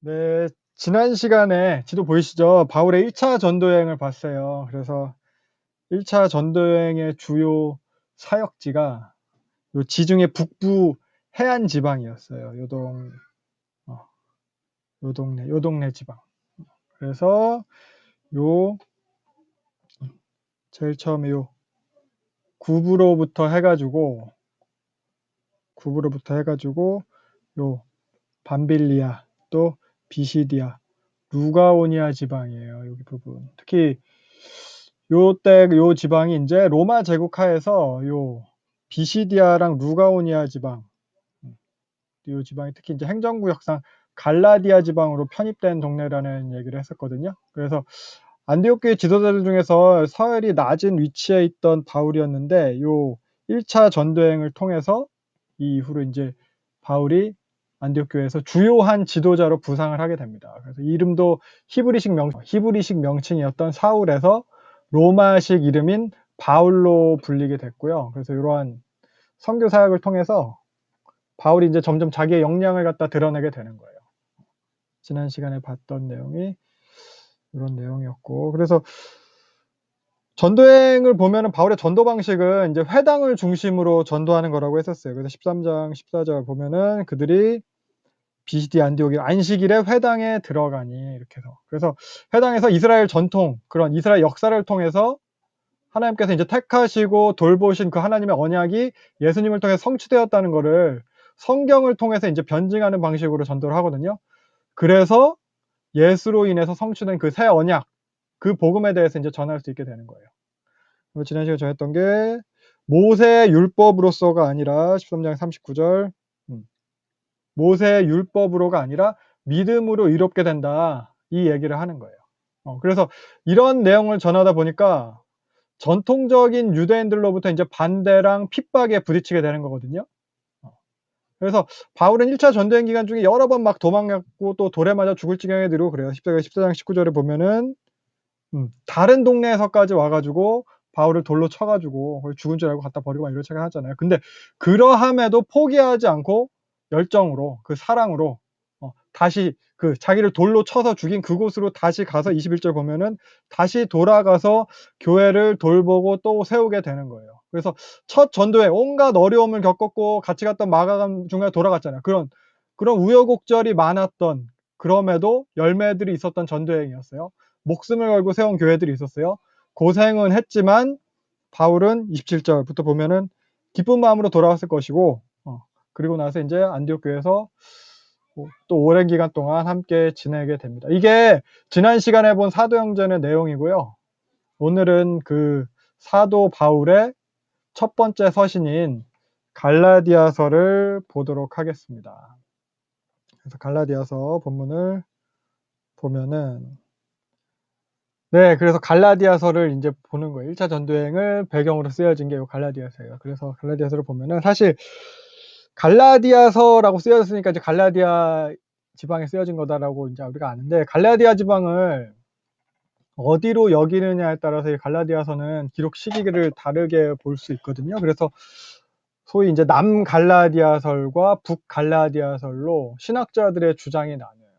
네, 지난 시간에 지도 보이시죠? 바울의 1차 전도 여행을 봤어요. 그래서 1차 전도 여행의 주요 사역지가 요 지중해 북부 해안 지방이었어요. 어, 요 동네 지방. 그래서 요 제일 처음에 요 구부로부터 해가지고 요 밤빌리아 또 비시디아 루가오니아 지방이에요. 여기 부분. 특히 요 지방이 이제 로마 제국하에서 요 비시디아랑 루가오니아 지방, 요 지방이 특히 이제 행정구역상 갈라디아 지방으로 편입된 동네라는 얘기를 했었거든요. 그래서 안디옥 교회 지도자들 중에서 서열이 낮은 위치에 있던 바울이었는데 요 1차 전도행을 통해서 이후로 이제 바울이 안디옥 교회에서 주요한 지도자로 부상을 하게 됩니다. 그래서 이름도 히브리식 명칭이었던 사울에서 로마식 이름인 바울로 불리게 됐고요. 그래서 이러한 선교 사역을 통해서 바울이 이제 점점 자기의 역량을 갖다 드러내게 되는 거예요. 지난 시간에 봤던 내용이 이런 내용이었고, 그래서 전도행을 보면은 바울의 전도 방식은 이제 회당을 중심으로 전도하는 거라고 했었어요. 그래서 13장 14절 보면은 그들이 비시디 안디옥의 안식일에 회당에 들어가니 이렇게 해서, 그래서 회당에서 이스라엘 전통, 그런 이스라엘 역사를 통해서 하나님께서 이제 택하시고 돌보신 그 하나님의 언약이 예수님을 통해 성취되었다는 거를 성경을 통해서 이제 변증하는 방식으로 전도를 하거든요. 그래서 예수로 인해서 성취된 그 새 언약, 그 복음에 대해서 이제 전할 수 있게 되는 거예요. 지난 시간에 전했던 게 모세의 율법으로서가 아니라 13장 39절 모세의 율법으로가 아니라 믿음으로 의롭게 된다, 이 얘기를 하는 거예요. 그래서 이런 내용을 전하다 보니까 전통적인 유대인들로부터 이제 반대랑 핍박에 부딪히게 되는 거거든요. 그래서 바울은 1차 전도행 기간 중에 여러 번 막 도망갔고 또 돌에 맞아 죽을 지경에 이르고 그래요. 14장 19절에 보면은 다른 동네에서까지 와가지고 바울을 돌로 쳐가지고 거의 죽은 줄 알고 갖다 버리고 막 이렇게 하잖아요. 근데 그러함에도 포기하지 않고 열정으로, 그 사랑으로 다시 그 자기를 돌로 쳐서 죽인 그곳으로 다시 가서 21절 보면은 다시 돌아가서 교회를 돌보고 또 세우게 되는 거예요. 그래서 첫 전도에 온갖 어려움을 겪었고 같이 갔던 마가감 중간에 돌아갔잖아요. 그런 우여곡절이 많았던, 그럼에도 열매들이 있었던 전도여행이었어요. 목숨을 걸고 세운 교회들이 있었어요. 고생은 했지만 바울은 27절부터 보면은 기쁜 마음으로 돌아왔을 것이고, 그리고 나서 이제 안디옥 교회에서 또 오랜 기간 동안 함께 지내게 됩니다. 이게 지난 시간에 본 사도행전의 내용이고요. 오늘은 그 사도 바울의 첫 번째 서신인 갈라디아서를 보도록 하겠습니다. 그래서 갈라디아서 본문을 보면은, 네, 그래서 갈라디아서를 이제 보는 거예요. 1차 전도행을 배경으로 쓰여진 게 이 갈라디아서예요. 그래서 갈라디아서를 보면은 사실 갈라디아서라고 쓰여졌으니까 이제 갈라디아 지방에 쓰여진 거다라고 이제 우리가 아는데, 갈라디아 지방을 어디로 여기느냐에 따라서 이 갈라디아서는 기록 시기를 다르게 볼 수 있거든요. 그래서 소위 이제 남갈라디아설과 북갈라디아설로 신학자들의 주장이 나뉘어요.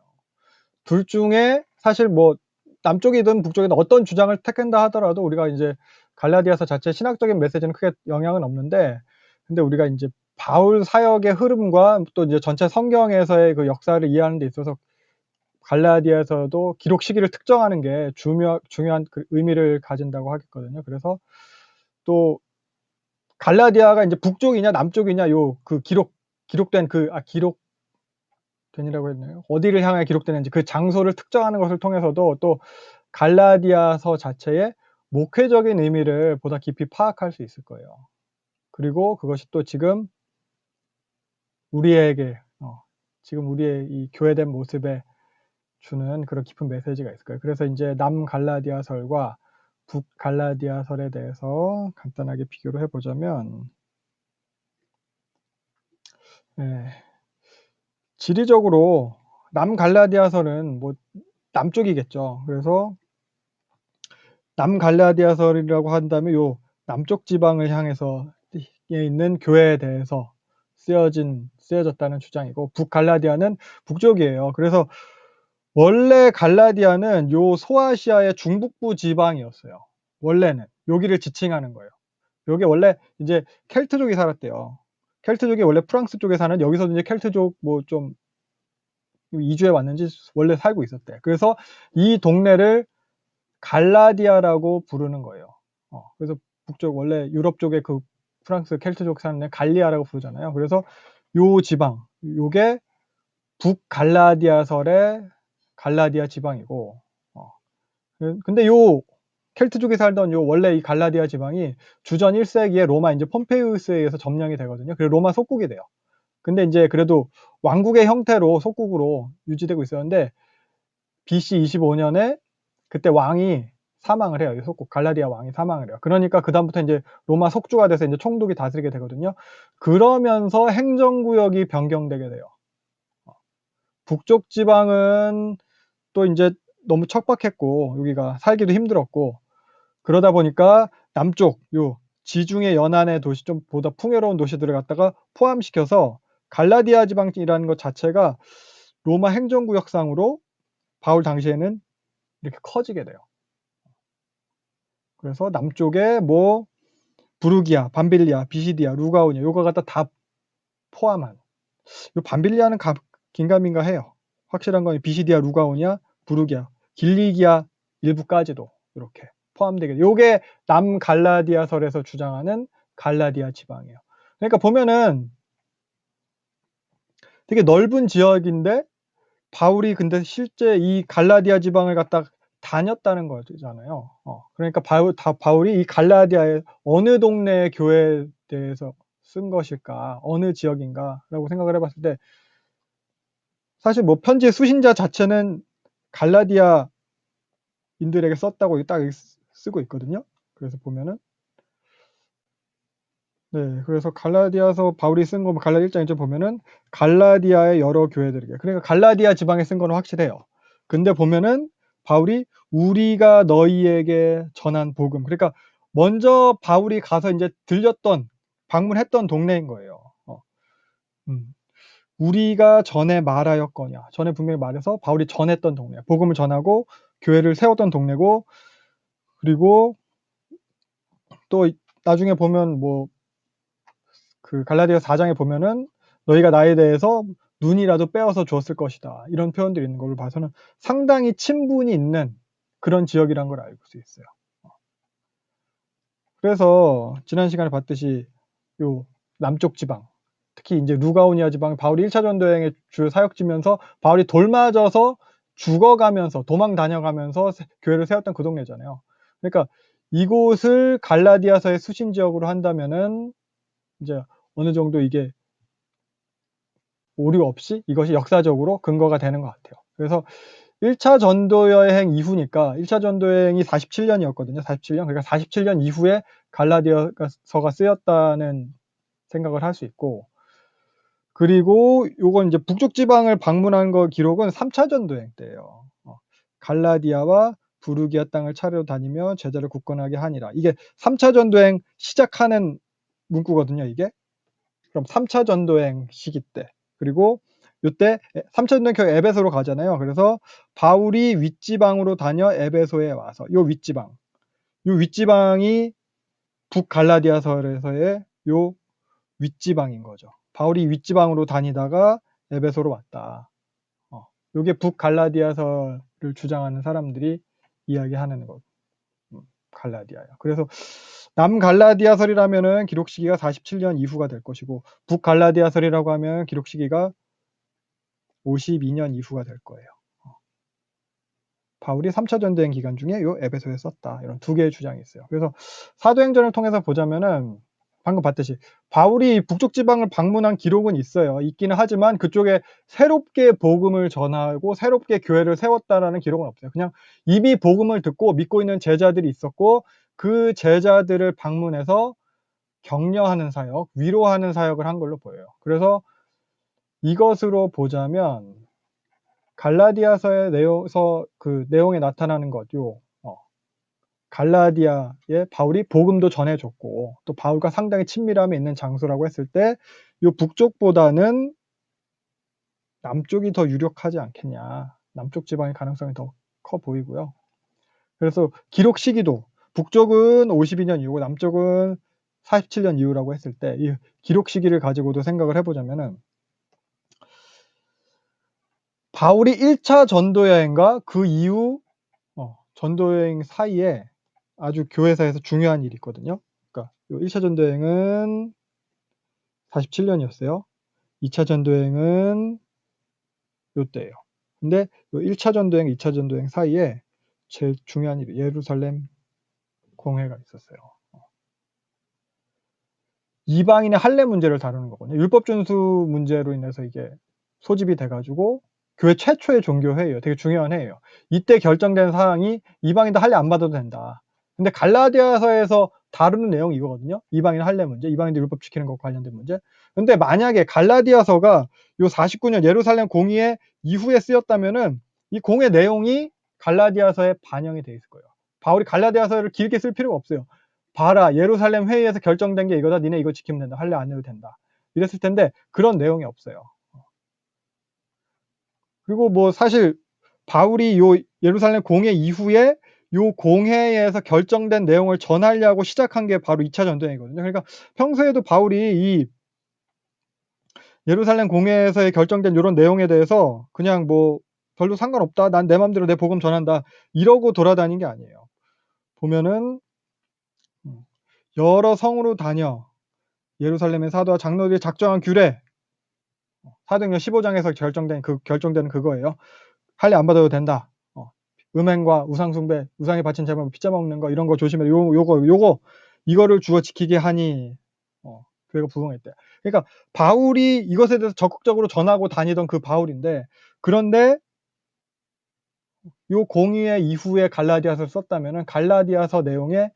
둘 중에 사실 뭐 남쪽이든 북쪽이든 어떤 주장을 택한다 하더라도 우리가 이제 갈라디아서 자체 신학적인 메시지는 크게 영향은 없는데, 근데 우리가 이제 바울 사역의 흐름과 또 이제 전체 성경에서의 그 역사를 이해하는 데 있어서 갈라디아서도 기록 시기를 특정하는 게 중요한 그 의미를 가진다고 하겠거든요. 그래서 또 갈라디아가 이제 북쪽이냐 남쪽이냐 요 그 기록된 기록된이라고 했나요? 어디를 향해 기록되는지 그 장소를 특정하는 것을 통해서도 또 갈라디아서 자체의 목회적인 의미를 보다 깊이 파악할 수 있을 거예요. 그리고 그것이 또 지금 우리에게 지금 우리의 이 교회된 모습에 주는 그런 깊은 메시지가 있을 거예요. 그래서 이제 남갈라디아설과 북갈라디아설에 대해서 간단하게 비교를 해보자면, 지리적으로 남갈라디아설은 뭐 남쪽이겠죠. 그래서 남갈라디아설이라고 한다면 요 남쪽 지방을 향해서 있는 교회에 대해서 쓰여졌다는 주장이고, 북갈라디아는 북쪽이에요. 그래서 원래 갈라디아는 요 소아시아의 중북부 지방이었어요. 원래는 여기를 지칭하는 거예요. 요게 원래 이제 켈트족이 살았대요. 켈트족이 원래 프랑스 쪽에 사는, 여기서도 이제 켈트족 뭐 좀 이주해 왔는지 원래 살고 있었대. 그래서 이 동네를 갈라디아라고 부르는 거예요. 그래서 북쪽 원래 유럽 쪽에 그 프랑스 켈트족 사는 데 갈리아라고 부르잖아요. 그래서 요 지방, 요게 북갈라디아설의 갈라디아 지방이고, 근데 요 켈트족이 살던 요 원래 이 갈라디아 지방이 주전 1세기에 로마 인제 폼페이우스에 의해서 점령이 되거든요. 그래서 로마 속국이 돼요. 근데 인제 그래도 왕국의 형태로 속국으로 유지되고 있었는데 BC 25년에 그때 왕이 사망을 해요. 이 속국 갈라디아 왕이 사망을 해요. 그러니까 그다음부터 인제 로마 속주가 돼서 인제 총독이 다스리게 되거든요. 그러면서 행정구역이 변경되게 돼요. 북쪽 지방은 또 인제 너무 척박했고 여기가 살기도 힘들었고, 그러다 보니까 남쪽 요 지중해 연안의 도시, 좀 보다 풍요로운 도시들을 갖다가 포함시켜서 갈라디아 지방이라는 것 자체가 로마 행정구역상으로 바울 당시에는 이렇게 커지게 돼요. 그래서 남쪽에 뭐 부르기아, 밤빌리아, 비시디아, 루가오니아 요거 갖다 다 포함한, 요 밤빌리아는 긴가민가해요. 확실한 건 비시디아, 루가오니아, 부르기아, 길리기아 일부까지도 이렇게 포함되게, 요게 남갈라디아설에서 주장하는 갈라디아 지방이에요. 그러니까 보면은 되게 넓은 지역인데 바울이 근데 실제 이 갈라디아 지방을 갖다 다녔다는 거잖아요. 그러니까 바울이 이 갈라디아의 어느 동네의 교회에 대해서 쓴 것일까, 어느 지역인가라고 생각을 해 봤을 때 사실 뭐 편지의 수신자 자체는 갈라디아인들에게 썼다고 딱 쓰고 있거든요. 그래서 보면은, 네, 그래서 갈라디아서 바울이 쓴 거 갈라디아 1장 1절 보면은 갈라디아의 여러 교회들에게, 그러니까 갈라디아 지방에 쓴 거는 확실해요. 근데 보면은 바울이 우리가 너희에게 전한 복음, 그러니까 먼저 바울이 가서 인제 들렸던, 방문했던 동네인 거예요. 음. 우리가 전에 말하였거냐. 전에 분명히 말해서 바울이 전했던 동네야. 복음을 전하고 교회를 세웠던 동네고, 그리고 또 나중에 보면 뭐 그 갈라디아 4장에 보면은 너희가 나에 대해서 눈이라도 빼앗아 주었을 것이다, 이런 표현들이 있는 걸로 봐서는 상당히 친분이 있는 그런 지역이란 걸 알 수 있어요. 그래서 지난 시간에 봤듯이 요 남쪽 지방, 특히 인제 루가오니아 지방, 바울이 1차 전도 여행의 주요 사역지면서 바울이 돌 맞아서 죽어가면서 도망 다녀가면서 교회를 세웠던 그 동네잖아요. 그러니까 이곳을 갈라디아서의 수신 지역으로 한다면은 이제 어느 정도 이게 오류 없이 이것이 역사적으로 근거가 되는 것 같아요. 그래서 1차 전도 여행 이후니까, 1차 전도 여행이 47년이었거든요. 47년. 그러니까 47년 이후에 갈라디아서가 쓰였다는 생각을 할 수 있고, 그리고 요건 이제 북쪽 지방을 방문한 거 기록은 3차 전도 여행 때예요. 갈라디아와 부르기아 땅을 차례로 다니며 제자를 굳건하게 하니라. 이게 3차 전도 여행 시작하는 문구거든요, 이게. 그럼 3차 전도 여행 시기 때. 그리고 요때 3차 전도 여행 결국 에베소로 가잖아요. 그래서 바울이 윗지방으로 다녀 에베소에 와서, 요 윗지방이 북갈라디아서에서의 요 윗지방인 거죠. 바울이 윗지방으로 다니다가 에베소로 왔다. 요게 북갈라디아서를 주장하는 사람들이 이야기하는 것. 갈라디아예요. 그래서 남갈라디아설이라면은 기록 시기가 47년 이후가 될 것이고, 북갈라디아설이라고 하면 기록 시기가 52년 이후가 될 거예요. 바울이 3차 전도행 기간 중에 요 에베소에 썼다, 이런 두 개의 주장이 있어요. 그래서 사도행전을 통해서 보자면은 방금 봤듯이 바울이 북쪽 지방을 방문한 기록은 있어요. 있기는 하지만 그쪽에 새롭게 복음을 전하고 새롭게 교회를 세웠다라는 기록은 없어요. 그냥 이미 복음을 듣고 믿고 있는 제자들이 있었고, 그 제자들을 방문해서 격려하는 사역, 위로하는 사역을 한 걸로 보여요. 그래서 이것으로 보자면 갈라디아서의 그 내용에 나타나는 것, 갈라디아에 바울이 복음도 전해줬고 또 바울과 상당히 친밀함이 있는 장소라고 했을 때 요 북쪽보다는 남쪽이 더 유력하지 않겠냐, 남쪽 지방의 가능성이 더 커 보이고요. 그래서 기록 시기도 북쪽은 52년 이후고 남쪽은 47년 이후라고 했을 때 이 기록 시기를 가지고도 생각을 해보자면은 바울이 1차 전도 여행과 그 이후 전도 여행 사이에 아주 교회사에서 중요한 일이 있거든요. 그러니까 요 1차 전도 여행은 47년이었어요. 2차 전도 여행은 요때예요. 근데 요 1차 전도 여행, 2차 전도 여행 사이에 제일 중요한 일이 예루살렘 공회가 있었어요. 이방인의 할례 문제를 다루는 거거든요. 율법 준수 문제로 인해서 이게 소집이 돼 가지고 교회 최초의 종교 회의예요. 되게 중요한 회의예요. 이때 결정된 사항이 이방인도 할례 안 받아도 된다. 근데 갈라디아서에서 다루는 내용이 이거거든요. 이방인 할례 문제, 이방인들 율법 지키는 것과 관련된 문제. 근데 만약에 갈라디아서가 요 49년 예루살렘 공의회 이후에 쓰였다면은 이 공회 내용이 갈라디아서에 반영이 돼 있을 거예요. 바울이 갈라디아서를 길게 쓸 필요가 없어요. 봐라, 예루살렘 회의에서 결정된 게 이거다. 니네 이거 지키면 된다. 할례 안 해도 된다. 이랬을 텐데 그런 내용이 없어요. 그리고 뭐 사실 바울이 요 예루살렘 공회 이후에 요 공회에서 결정된 내용을 전하려고 시작한 게 바로 2차 전도행이거든요. 그러니까 평소에도 바울이 이 예루살렘 공회에서의 결정된 요런 내용에 대해서 그냥 뭐 별로 상관없다. 난 내 맘대로 내 복음 전한다. 이러고 돌아다닌 게 아니에요. 보면은 여러 성으로 다녀 예루살렘의 사도와 장로들이 작정한 규례 사도행전 15장에서 결정되는 그거예요. 할례 안 받아도 된다. 음행과 우상 숭배, 우상에 바친 제물 피자 먹는 거 이런 거 조심해. 요거 이거를 주어 지키게 하니 교회가 부흥했대. 그러니까 바울이 이것에 대해서 적극적으로 전하고 다니던 그 바울인데 그런데 요 공의회 이후에 갈라디아서를 썼다면은 갈라디아서 내용에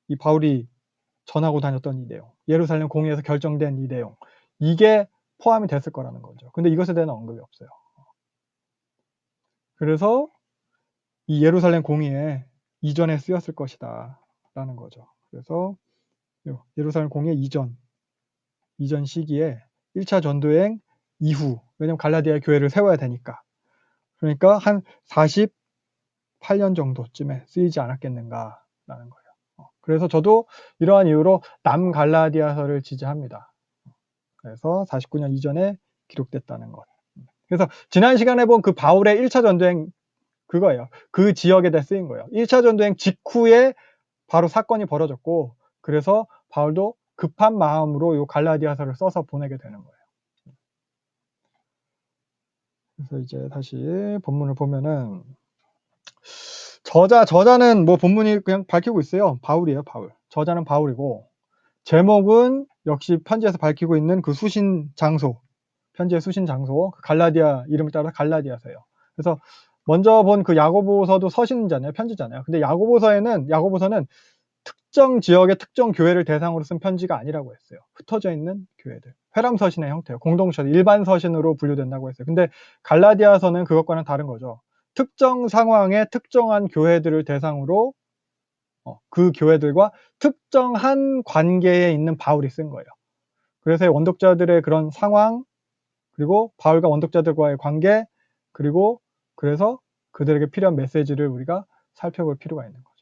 이 바울이 전하고 다녔던 이 내용, 예루살렘 공의회에서 결정된 이 내용 이게 포함이 됐을 거라는 거죠. 근데 이것에 대한 언급이 없어요. 그래서 이 예루살렘 공의회 이전에 쓰였을 것이다 라는 거죠. 그래서 예루살렘 공의회 이전 시기에 1차 전도여행 이후, 왜냐면 갈라디아 교회를 세워야 되니까, 그러니까 한 48년 정도쯤에 쓰이지 않았겠는가 라는 거예요. 그래서 저도 이러한 이유로 남갈라디아서를 지지합니다. 그래서 49년 이전에 기록됐다는 것. 그래서 지난 시간에 본 그 바울의 1차 전도행 그거예요. 그 지역에 대해 쓰인 거예요. 1차 전도행 직후에 바로 사건이 벌어졌고 그래서 바울도 급한 마음으로 요 갈라디아서를 써서 보내게 되는 거예요. 그래서 이제 다시 본문을 보면은 저자는 뭐 본문이 그냥 밝히고 있어요. 바울이에요, 바울. 저자는 바울이고 제목은 역시 편지에서 밝히고 있는 그 수신 장소, 편지의 수신 장소, 그 갈라디아 이름을 따라 갈라디아서예요. 그래서 먼저 본 그 야고보서도 서신잖아요, 편지잖아요. 근데 야고보서는 특정 지역의 특정 교회를 대상으로 쓴 편지가 아니라고 했어요. 흩어져 있는 교회들. 회람서신의 형태예요. 공동서신, 일반 서신으로 분류된다고 했어요. 근데 갈라디아서는 그것과는 다른 거죠. 특정 상황의 특정한 교회들을 대상으로 그 교회들과 특정한 관계에 있는 바울이 쓴 거예요. 그래서 원독자들의 그런 상황, 그리고 바울과 원독자들과의 관계, 그리고 그래서 그들에게 필요한 메시지를 우리가 살펴볼 필요가 있는 거죠.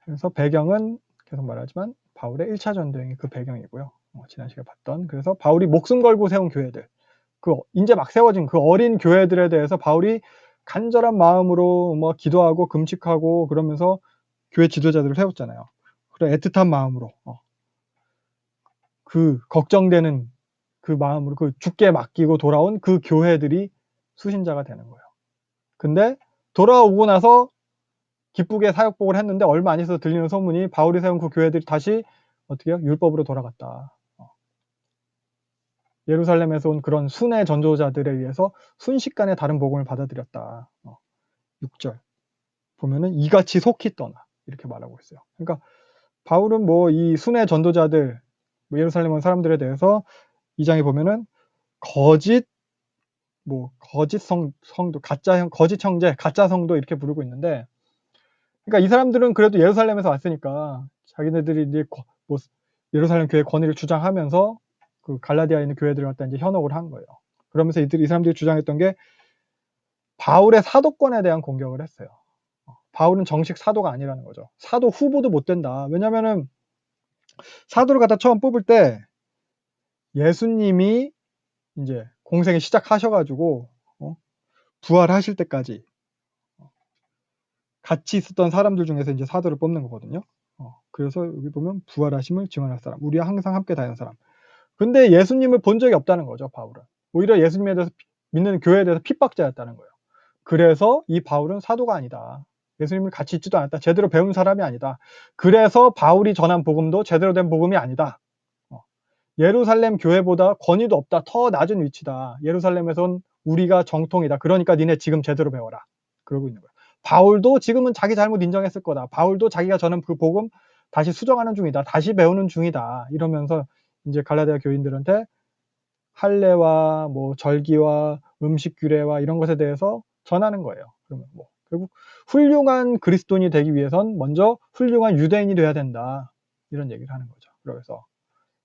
그래서 배경은 계속 말하지만 바울의 1차 전도행이 그 배경이고요. 지난 시간에 봤던. 그래서 바울이 목숨 걸고 세운 교회들, 그 이제 막 세워진 그 어린 교회들에 대해서 바울이 간절한 마음으로 뭐 기도하고 금식하고 그러면서 교회 지도자들을 세웠잖아요. 그래 애틋한 마음으로 그 걱정되는 그 마음으로 그 주께 맡기고 돌아온 그 교회들이 수신자가 되는 거예요. 근데 돌아오고 나서 기쁘게 사역복을 했는데 얼마 안 있어서 들리는 소문이 바울이 세운 그 교회들이 다시 어떻게 해요? 율법으로 돌아갔다. 예루살렘에서 온 그런 순회 전도자들에 의해서 순식간에 다른 복음을 받아들였다. 6절 보면은 이같이 속히 떠나 이렇게 말하고 있어요. 그러니까 바울은 뭐 이 순회 전도자들 뭐 예루살렘 온 사람들에 대해서 2장에 보면은 거짓 성도, 거짓 형제, 가짜 성도 이렇게 부르고 있는데, 그러니까 이 사람들은 그래도 예루살렘에서 왔으니까 자기네들이 이제 예루살렘 교회 권위를 주장하면서 그 갈라디아에 있는 교회들을 갖다 이제 현혹을 한 거예요. 그러면서 이 사람들이 주장했던 게 바울의 사도권에 대한 공격을 했어요. 바울은 정식 사도가 아니라는 거죠. 사도 후보도 못 된다. 왜냐면은 사도를 갖다 처음 뽑을 때 예수님이 이제 공생을 시작하셔가지고 부활하실 때까지 같이 있었던 사람들 중에서 이제 사도를 뽑는 거거든요. 그래서 여기 보면 부활하심을 증언할 사람, 우리와 항상 함께 다니는 사람. 근데 예수님을 본 적이 없다는 거죠, 바울은. 오히려 예수님에 대해서 믿는 교회에 대해서 핍박자였다는 거예요. 그래서 이 바울은 사도가 아니다. 예수님을 같이 있지도 않았다. 제대로 배운 사람이 아니다. 그래서 바울이 전한 복음도 제대로 된 복음이 아니다. 예루살렘 교회보다 권위도 없다. 더 낮은 위치다. 예루살렘에선 우리가 정통이다. 그러니까 니네 지금 제대로 배워라. 그러고 있는 거예요. 바울도 지금은 자기 잘못 인정했을 거다. 바울도 자기가 전한 그 복음 다시 수정하는 중이다. 다시 배우는 중이다. 이러면서 이제 갈라디아 교인들한테 할례와 뭐 절기와 음식 규례와 이런 것에 대해서 전하는 거예요. 그러면 뭐 결국 훌륭한 그리스도인이 되기 위해선 먼저 훌륭한 유대인이 돼야 된다. 이런 얘기를 하는 거죠. 그래서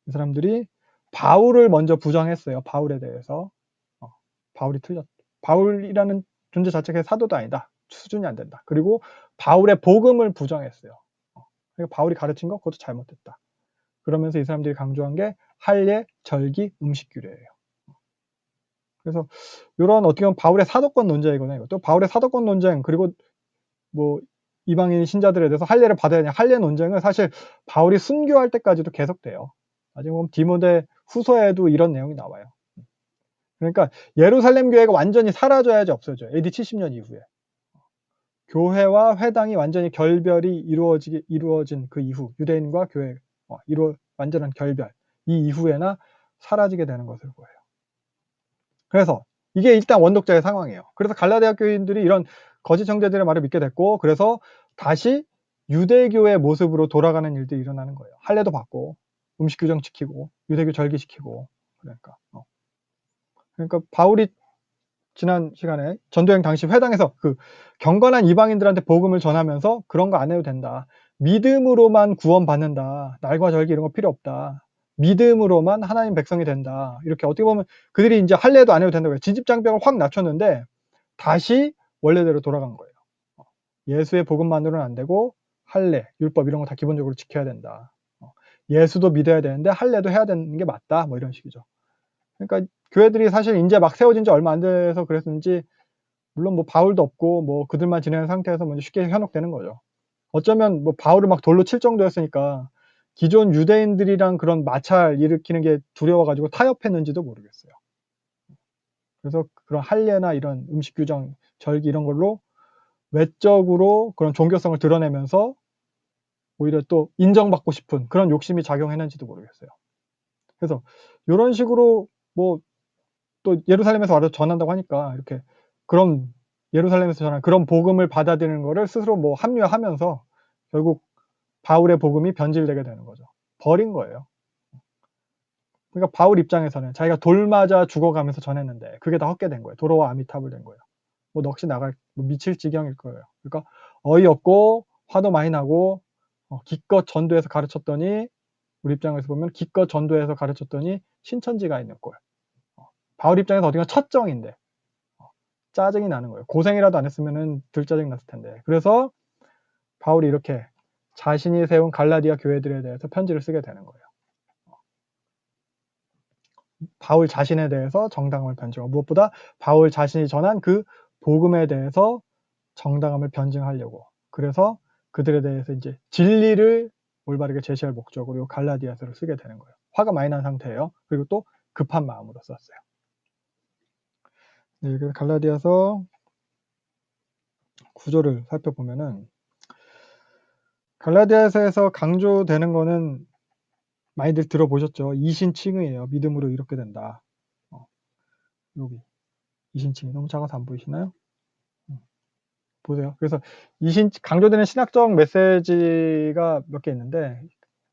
이 사람들이 바울을 먼저 부정했어요. 바울에 대해서. 바울이 틀렸다. 바울이라는 존재 자체가 사도도 아니다. 수준이 안 된다. 그리고 바울의 복음을 부정했어요. 그러니까 바울이 가르친 거 그것도 잘못됐다. 그러면서 이 사람들이 강조한 게 할례, 절기, 음식 규례예요. 그래서 이런 어떻게 보면 바울의 사도권 논쟁이거든요. 또 바울의 사도권 논쟁 그리고 뭐 이방인 신자들에 대해서 할례를 받아야 되냐 할례 논쟁은 사실 바울이 순교할 때까지도 계속돼요. 나중에 보면 디모데 후서에도 이런 내용이 나와요. 그러니까 예루살렘 교회가 완전히 사라져야지 없어져요. AD 70년 이후에. 교회와 회당이 완전히 결별이 이루어진 그 이후 유대인과 교회 완전한 결별 이 이후에나 사라지게 되는 것을 보여요. 그래서 이게 일단 원독자의 상황이에요. 그래서 갈라디아 교인들이 이런 거짓 형제들의 말을 믿게 됐고 그래서 다시 유대교의 모습으로 돌아가는 일들이 일어나는 거예요. 할례도 받고 음식 규정 지키고 유대교 절기 지키고 그러니까 바울이 지난 시간에 전도여행 당시 회당에서 그 경건한 이방인들한테 복음을 전하면서 그런 거 안 해도 된다. 믿음으로만 구원받는다. 날과 절기 이런 거 필요 없다. 믿음으로만 하나님 백성이 된다. 이렇게 어떻게 보면 그들이 이제 할례도 안 해도 된다고 해요. 진집장벽을 확 낮췄는데 다시 원래대로 돌아간 거예요. 예수의 복음만으로는 안 되고 할례, 율법 이런 거 다 기본적으로 지켜야 된다. 예수도 믿어야 되는데 할례도 해야 되는 게 맞다. 뭐 이런 식이죠. 그러니까 교회들이 사실 이제 막 세워진 지 얼마 안 돼서 그랬는지 물론 뭐 바울도 없고 뭐 그들만 지내는 상태에서 먼저 쉽게 현혹되는 거죠. 어쩌면 뭐 바울을 막 돌로 칠 정도였으니까 기존 유대인들이랑 그런 마찰 일으키는 게 두려워가지고 타협했는지도 모르겠어요. 그래서 그런 할례나 이런 음식 규정, 절기 이런 걸로 외적으로 그런 종교성을 드러내면서 오히려 또 인정받고 싶은 그런 욕심이 작용했는지도 모르겠어요. 그래서 이런 식으로 뭐 또 예루살렘에서 와서 전한다고 하니까 이렇게 그런 예루살렘에서 전한 그런 복음을 받아들이는 거를 스스로 뭐 합리화하면서 결국 바울의 복음이 변질되게 되는 거죠. 버린 거예요. 그러니까 바울 입장에서는 자기가 돌 맞아 죽어가면서 전했는데 그게 다 헛되된 거예요. 도로와 아미타불 된 거예요. 뭐 넋이 나갈 미칠 지경일 거예요. 그러니까 어이없고 화도 많이 나고 기껏 전도해서 가르쳤더니 우리 입장에서 보면 기껏 전도해서 가르쳤더니 신천지가 있는 꼴. 바울 입장에서 어디가 첫정인데 짜증이 나는 거예요. 고생이라도 안 했으면은 덜 짜증 났을 텐데. 그래서 바울이 이렇게 자신이 세운 갈라디아 교회들에 대해서 편지를 쓰게 되는 거예요. 바울 자신에 대해서 정당함을 변증하고 무엇보다 바울 자신이 전한 그 복음에 대해서 정당함을 변증하려고. 그래서 그들에 대해서 이제 진리를 올바르게 제시할 목적으로 갈라디아서를 쓰게 되는 거예요. 화가 많이 난 상태예요. 그리고 또 급한 마음으로 썼어요. 네, 그래서 갈라디아서 구조를 살펴보면은 갈라디아서에서 강조되는 거는 많이들 들어보셨죠. 이신칭의예요. 믿음으로 이렇게 된다. 여기 이신칭의 너무 작아서 안 보이시나요? 보세요. 그래서 강조되는 신학적 메시지가 몇 개 있는데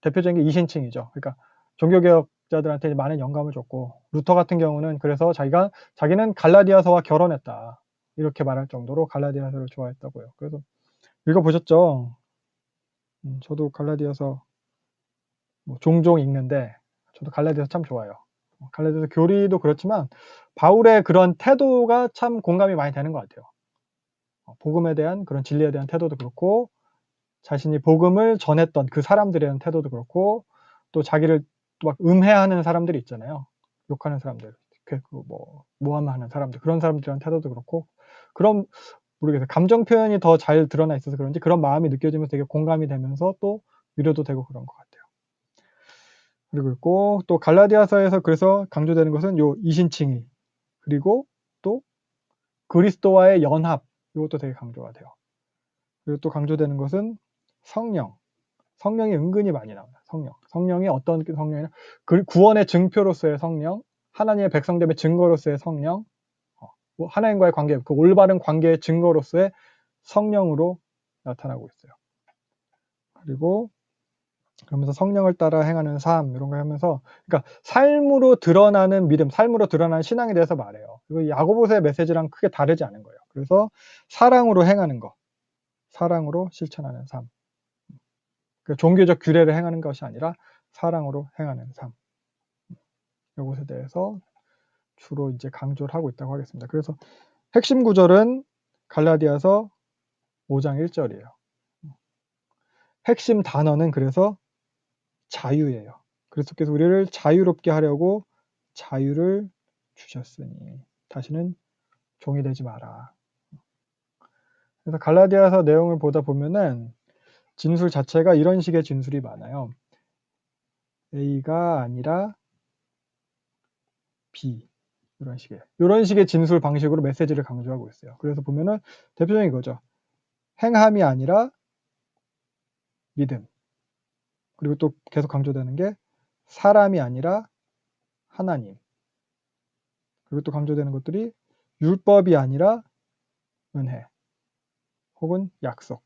대표적인 게 이신칭이죠. 그러니까 종교개혁자들한테 많은 영감을 줬고 루터 같은 경우는 그래서 자기는 갈라디아서와 결혼했다. 이렇게 말할 정도로 갈라디아서를 좋아했다고요. 그래서 읽어보셨죠? 저도 갈라디아서 뭐 종종 읽는데 저도 갈라디아서 참 좋아요. 갈라디아서 교리도 그렇지만 바울의 그런 태도가 참 공감이 많이 되는 것 같아요. 복음에 대한 그런 진리에 대한 태도도 그렇고 자신이 복음을 전했던 그 사람들에 대한 태도도 그렇고 또 자기를 또 막 음해하는 사람들이 있잖아요. 욕하는 사람들, 모함하는 사람들, 그런 사람들에 대한 태도도 그렇고 그런 모르겠어요. 감정 표현이 더 잘 드러나 있어서 그런지 그런 마음이 느껴지면서 되게 공감이 되면서 또 위로도 되고 그런 것 같아요. 그리고 있고 또 갈라디아서에서 그래서 강조되는 것은 요 이신칭의 그리고 또 그리스도와의 연합 이것도 되게 강조가 돼요. 그리고 또 강조되는 것은 성령이 은근히 많이 나와요. 성령이 어떤 성령이냐 구원의 증표로서의 성령, 하나님의 백성됨의 증거로서의 성령, 하나님과의 관계, 그 올바른 관계의 증거로서의 성령으로 나타나고 있어요. 그리고 그러면서 성령을 따라 행하는 삶 이런 거 하면서 그러니까 삶으로 드러나는 믿음, 삶으로 드러나는 신앙에 대해서 말해요. 그리고 야고보서의 메시지랑 크게 다르지 않은 거예요. 그래서 사랑으로 행하는 것, 사랑으로 실천하는 삶. 그 종교적 규례를 행하는 것이 아니라 사랑으로 행하는 삶. 이것에 대해서 주로 이제 강조를 하고 있다고 하겠습니다. 그래서 핵심 구절은 갈라디아서 5장 1절이에요. 핵심 단어는 그래서 자유예요. 그리스도께서 우리를 자유롭게 하려고 자유를 주셨으니 다시는 종이 되지 마라. 그래서 갈라디아서 내용을 보다 보면은 진술 자체가 이런 식의 진술이 많아요. A가 아니라 B 이런 식의 진술 방식으로 메시지를 강조하고 있어요. 그래서 보면은 대표적인 거죠. 행함이 아니라 믿음. 그리고 또 계속 강조되는 게 사람이 아니라 하나님. 그리고 또 강조되는 것들이 율법이 아니라 은혜 혹은 약속.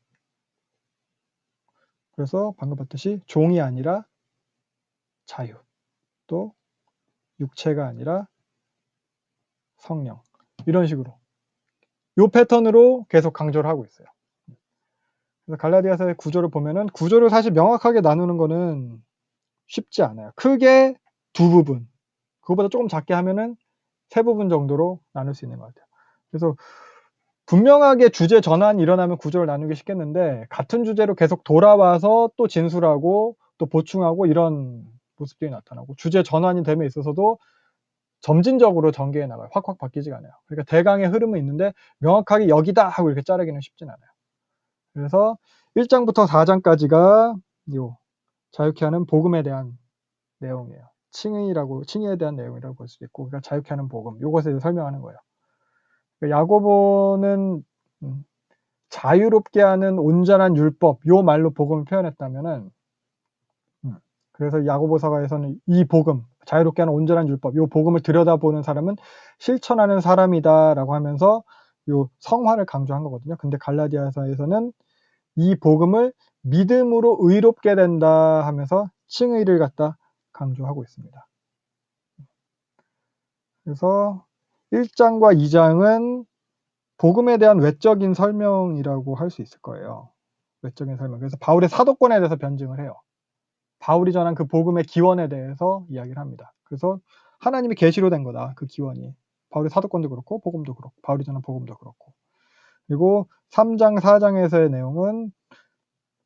그래서 방금 봤듯이 종이 아니라 자유, 또 육체가 아니라 성령 이런 식으로 이 패턴으로 계속 강조를 하고 있어요. 그래서 갈라디아서의 구조를 보면은 구조를 사실 명확하게 나누는 거는 쉽지 않아요. 크게 두 부분, 그거보다 조금 작게 하면은 세 부분 정도로 나눌 수 있는 것 같아요. 그래서 분명하게 주제 전환이 일어나면 구조를 나누기 쉽겠는데 같은 주제로 계속 돌아와서 또 진술하고 또 보충하고 이런 모습들이 나타나고 주제 전환이 됨에 있어서도 점진적으로 전개해 나가요. 확확 바뀌지가 않아요. 그러니까 대강의 흐름은 있는데 명확하게 여기다 하고 이렇게 자르기는 쉽진 않아요. 그래서 1장부터 4장까지가 요 자유케 하는 복음에 대한 내용이에요. 칭의에 대한 내용이라고 볼 수도 있고, 그러니까 자유케 하는 복음, 요것에 대해서 설명하는 거예요. 그러니까 야고보는 자유롭게 하는 온전한 율법, 요 말로 복음을 표현했다면은, 그래서 야고보서가에서는 이 복음, 자유롭게 하는 온전한 율법, 요 복음을 들여다보는 사람은 실천하는 사람이다라고 하면서 요 성화를 강조한 거거든요. 근데 갈라디아서에서는 이 복음을 믿음으로 의롭게 된다 하면서 칭의를 갖다 강조하고 있습니다. 그래서 1장과 2장은 복음에 대한 외적인 설명이라고 할 수 있을 거예요. 외적인 설명. 그래서 바울의 사도권에 대해서 변증을 해요. 바울이 전한 그 복음의 기원에 대해서 이야기를 합니다. 그래서 하나님이 계시로 된 거다. 그 기원이. 바울의 사도권도 그렇고 복음도 그렇고 바울이 전한 복음도 그렇고. 그리고 3장, 4장에서의 내용은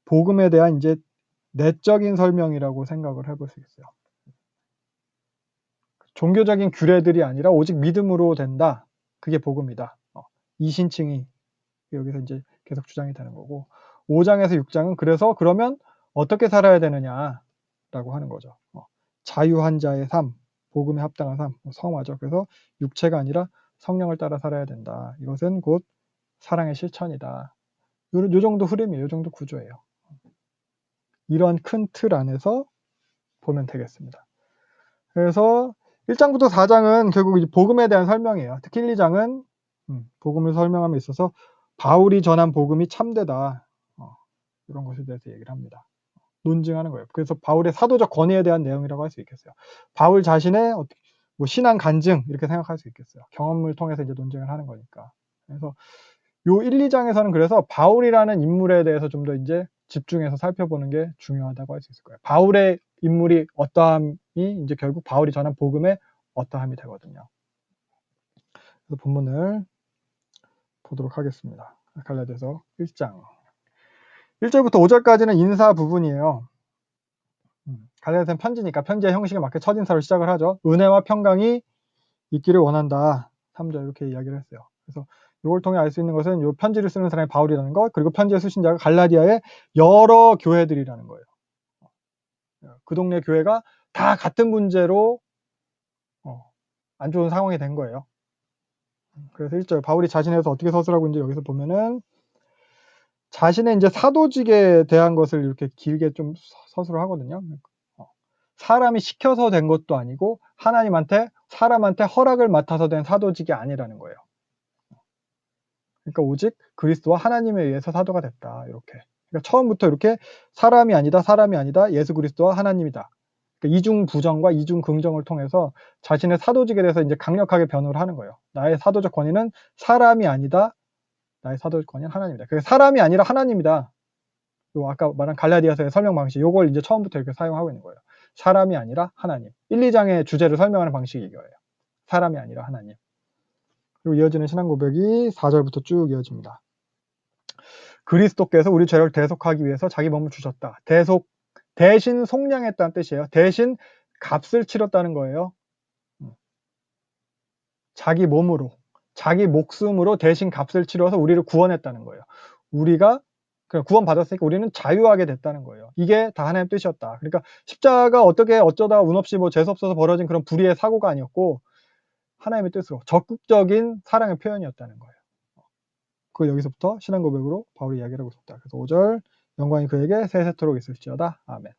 복음에 대한 이제 내적인 설명이라고 생각을 해볼 수 있어요. 종교적인 규례들이 아니라 오직 믿음으로 된다. 그게 복음이다. 이신칭이 여기서 이제 계속 주장이 되는 거고 5장에서 6장은 그래서 그러면 어떻게 살아야 되느냐라고 하는 거죠. 자유한 자의 삶, 복음에 합당한 삶, 성화죠. 그래서 육체가 아니라 성령을 따라 살아야 된다. 이것은 곧 사랑의 실천이다. 요 정도 흐름이에요. 요 정도 구조예요. 이런 큰 틀 안에서 보면 되겠습니다. 그래서 1장부터 4장은 결국 이제 복음에 대한 설명이에요. 특히 1, 2장은 복음을 설명함에 있어서 바울이 전한 복음이 참되다. 이런 것에 대해서 얘기를 합니다. 논증하는 거예요. 그래서 바울의 사도적 권위에 대한 내용이라고 할 수 있겠어요. 바울 자신의 뭐 신앙 간증 이렇게 생각할 수 있겠어요. 경험을 통해서 이제 논쟁을 하는 거니까. 그래서 요 1, 2장에서는 그래서 바울이라는 인물에 대해서 좀 더 이제 집중해서 살펴보는 게 중요하다고 할 수 있을 거예요. 바울의 인물이 어떠함이 이제 결국 바울이 전한 복음의 어떠함이 되거든요. 그래서 본문을 보도록 하겠습니다. 갈라디아서 1장 1절부터 5절까지는 인사 부분이에요. 갈라디아서는 편지니까 편지의 형식에 맞게 첫인사로 시작을 하죠. 은혜와 평강이 있기를 원한다. 3절 이렇게 이야기를 했어요. 그래서 이걸 통해 알 수 있는 것은 이 편지를 쓰는 사람이 바울이라는 것, 그리고 편지의 수신자가 갈라디아의 여러 교회들이라는 거예요. 그 동네 교회가 다 같은 문제로 안 좋은 상황이 된 거예요. 그래서 1절 바울이 자신에서 어떻게 서술하고 있는지 여기서 보면은 자신의 이제 사도직에 대한 것을 이렇게 길게 좀 서술을 하거든요. 사람이 시켜서 된 것도 아니고 하나님한테 사람한테 허락을 맡아서 된 사도직이 아니라는 거예요. 그러니까 오직 그리스도와 하나님에 의해서 사도가 됐다. 이렇게. 그러니까 처음부터 이렇게 사람이 아니다. 예수 그리스도와 하나님이다. 그러니까 이중 부정과 이중 긍정을 통해서 자신의 사도직에 대해서 이제 강력하게 변호를 하는 거예요. 나의 사도적 권위는 사람이 아니다. 나의 사도적 권위는 하나님이다. 그래서 사람이 아니라 하나님이다. 요 아까 말한 갈라디아서의 설명 방식, 요걸 이제 처음부터 이렇게 사용하고 있는 거예요. 사람이 아니라 하나님. 1, 2장의 주제를 설명하는 방식이 이거예요. 사람이 아니라 하나님. 그리고 이어지는 신앙 고백이 4절부터 쭉 이어집니다. 그리스도께서 우리 죄를 대속하기 위해서 자기 몸을 주셨다. 대신 속량했다는 뜻이에요. 대신 값을 치렀다는 거예요. 자기 몸으로, 자기 목숨으로 대신 값을 치러서 우리를 구원했다는 거예요. 우리가 구원 받았으니까 우리는 자유하게 됐다는 거예요. 이게 다 하나님의 뜻이었다. 그러니까 십자가가 어쩌다 운 없이 뭐 재수 없어서 벌어진 그런 불의의 사고가 아니었고 하나님의 뜻으로 적극적인 사랑의 표현이었다는 거예요. 그 여기서부터 신앙 고백으로 바울이 이야기를 하고 있었다. 그래서 5절 영광이 그에게 세세토록 있을지어다. 아멘.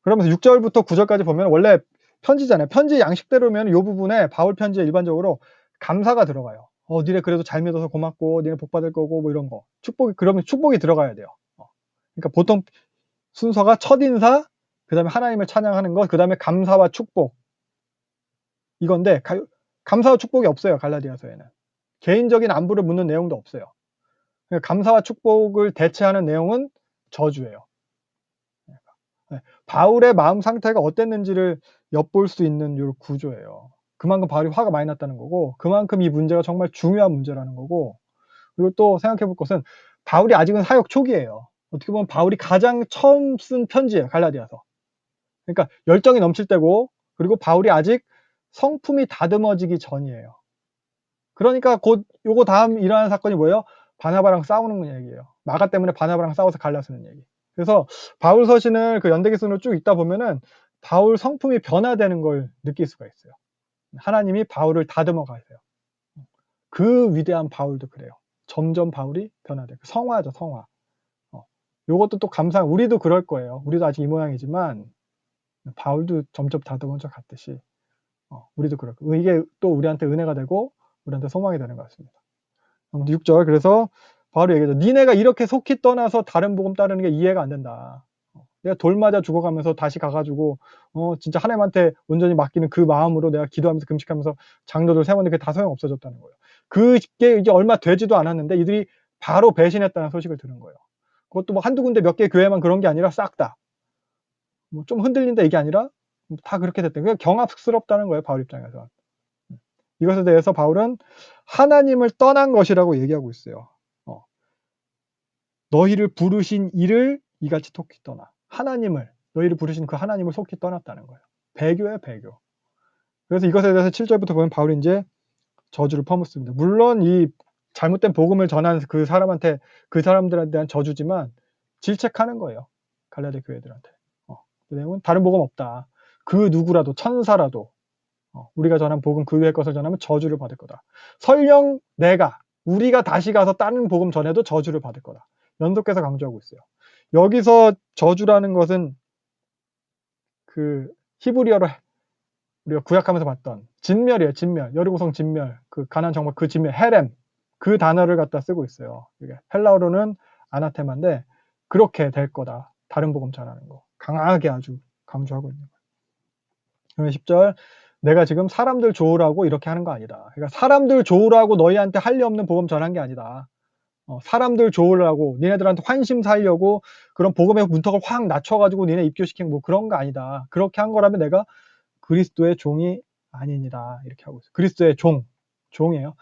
그러면서 6절부터 9절까지 보면 원래 편지잖아요. 편지 양식대로면 이 부분에 바울 편지에 일반적으로 감사가 들어가요. 니네 그래도 잘 믿어서 고맙고 니네 복 받을 거고 뭐 이런 거. 그러면 축복이 들어가야 돼요. 그러니까 보통 순서가 첫인사, 그 다음에 하나님을 찬양하는 것, 그 다음에 감사와 축복. 이건데 감사와 축복이 없어요. 갈라디아서에는. 개인적인 안부를 묻는 내용도 없어요. 그러니까 감사와 축복을 대체하는 내용은 저주예요. 바울의 마음 상태가 어땠는지를 엿볼 수 있는 요 구조예요. 그만큼 바울이 화가 많이 났다는 거고, 그만큼 이 문제가 정말 중요한 문제라는 거고, 그리고 또 생각해 볼 것은 바울이 아직은 사역 초기예요. 어떻게 보면 바울이 가장 처음 쓴 편지예요. 갈라디아서. 그러니까 열정이 넘칠 때고, 그리고 바울이 아직 성품이 다듬어지기 전이에요. 그러니까 곧 요거 다음 일어나는 사건이 뭐예요? 바나바랑 싸우는 얘기예요. 마가 때문에 바나바랑 싸워서 갈라서는 얘기. 그래서 바울 서신을 그 연대기순으로 쭉 읽다 보면은 바울 성품이 변화되는 걸 느낄 수가 있어요. 하나님이 바울을 다듬어 가세요. 그 위대한 바울도 그래요. 점점 바울이 변화돼요. 성화죠, 성화. 요것도 또 감상, 우리도 그럴 거예요. 우리도 아직 이 모양이지만 바울도 점점 다듬어져 갔듯이 우리도 그럴 거예요. 이게 또 우리한테 은혜가 되고 우리한테 소망이 되는 것 같습니다. 6절 그래서 바울이 얘기하죠. 니네가 이렇게 속히 떠나서 다른 복음 따르는 게 이해가 안 된다. 내가 돌 맞아 죽어가면서 다시 가가지고 진짜 하나님한테 온전히 맡기는 그 마음으로 내가 기도하면서 금식하면서 장로들 세웠는데 그게 다 소용 없어졌다는 거예요. 그게 이제 얼마 되지도 않았는데 이들이 바로 배신했다는 소식을 들은 거예요. 그것도 뭐 한두 군데 몇 개 교회만 그런 게 아니라 싹 다. 뭐 좀 흔들린다 이게 아니라 다 그렇게 됐다. 그게 경악스럽다는 거예요. 바울 입장에서. 이것에 대해서 바울은 하나님을 떠난 것이라고 얘기하고 있어요. 너희를 부르신 이를 이같이 속히 떠나. 너희를 부르신 그 하나님을 속히 떠났다는 거예요. 배교예요, 배교. 그래서 이것에 대해서 7절부터 보면 바울이 이제 저주를 퍼붓습니다. 물론 이 잘못된 복음을 전한 그 사람들에 대한 저주지만 질책하는 거예요. 갈라디아 교회들한테. 그 내용은 다른 복음 없다. 그 누구라도 천사라도 우리가 전한 복음 그 위의 것을 전하면 저주를 받을 거다. 설령 우리가 다시 가서 다른 복음 전해도 저주를 받을 거다. 연속해서 강조하고 있어요. 여기서 저주라는 것은 그 히브리어로 우리가 구약하면서 봤던 진멸이에요. 진멸. 여리고성 진멸. 그 가나안 정말 그 진멸. 헤렘. 그 단어를 갖다 쓰고 있어요. 이게 헬라어로는 아나테마인데 그렇게 될 거다. 다른 복음 전하는 거. 강하게 아주 강조하고 있는 거예요. 그러면 10절 내가 지금 사람들 좋으라고 이렇게 하는 거 아니다. 그러니까 사람들 좋으라고 너희한테 할 리 없는 복음 전한 게 아니다. 사람들 좋으라고 니네들한테 환심 살려고 그런 복음의 문턱을 확 낮춰가지고 니네 입교시킨 뭐 그런 거 아니다. 그렇게 한 거라면 내가 그리스도의 종이 아니니라 이렇게 하고 있어요. 그리스도의 종이에요.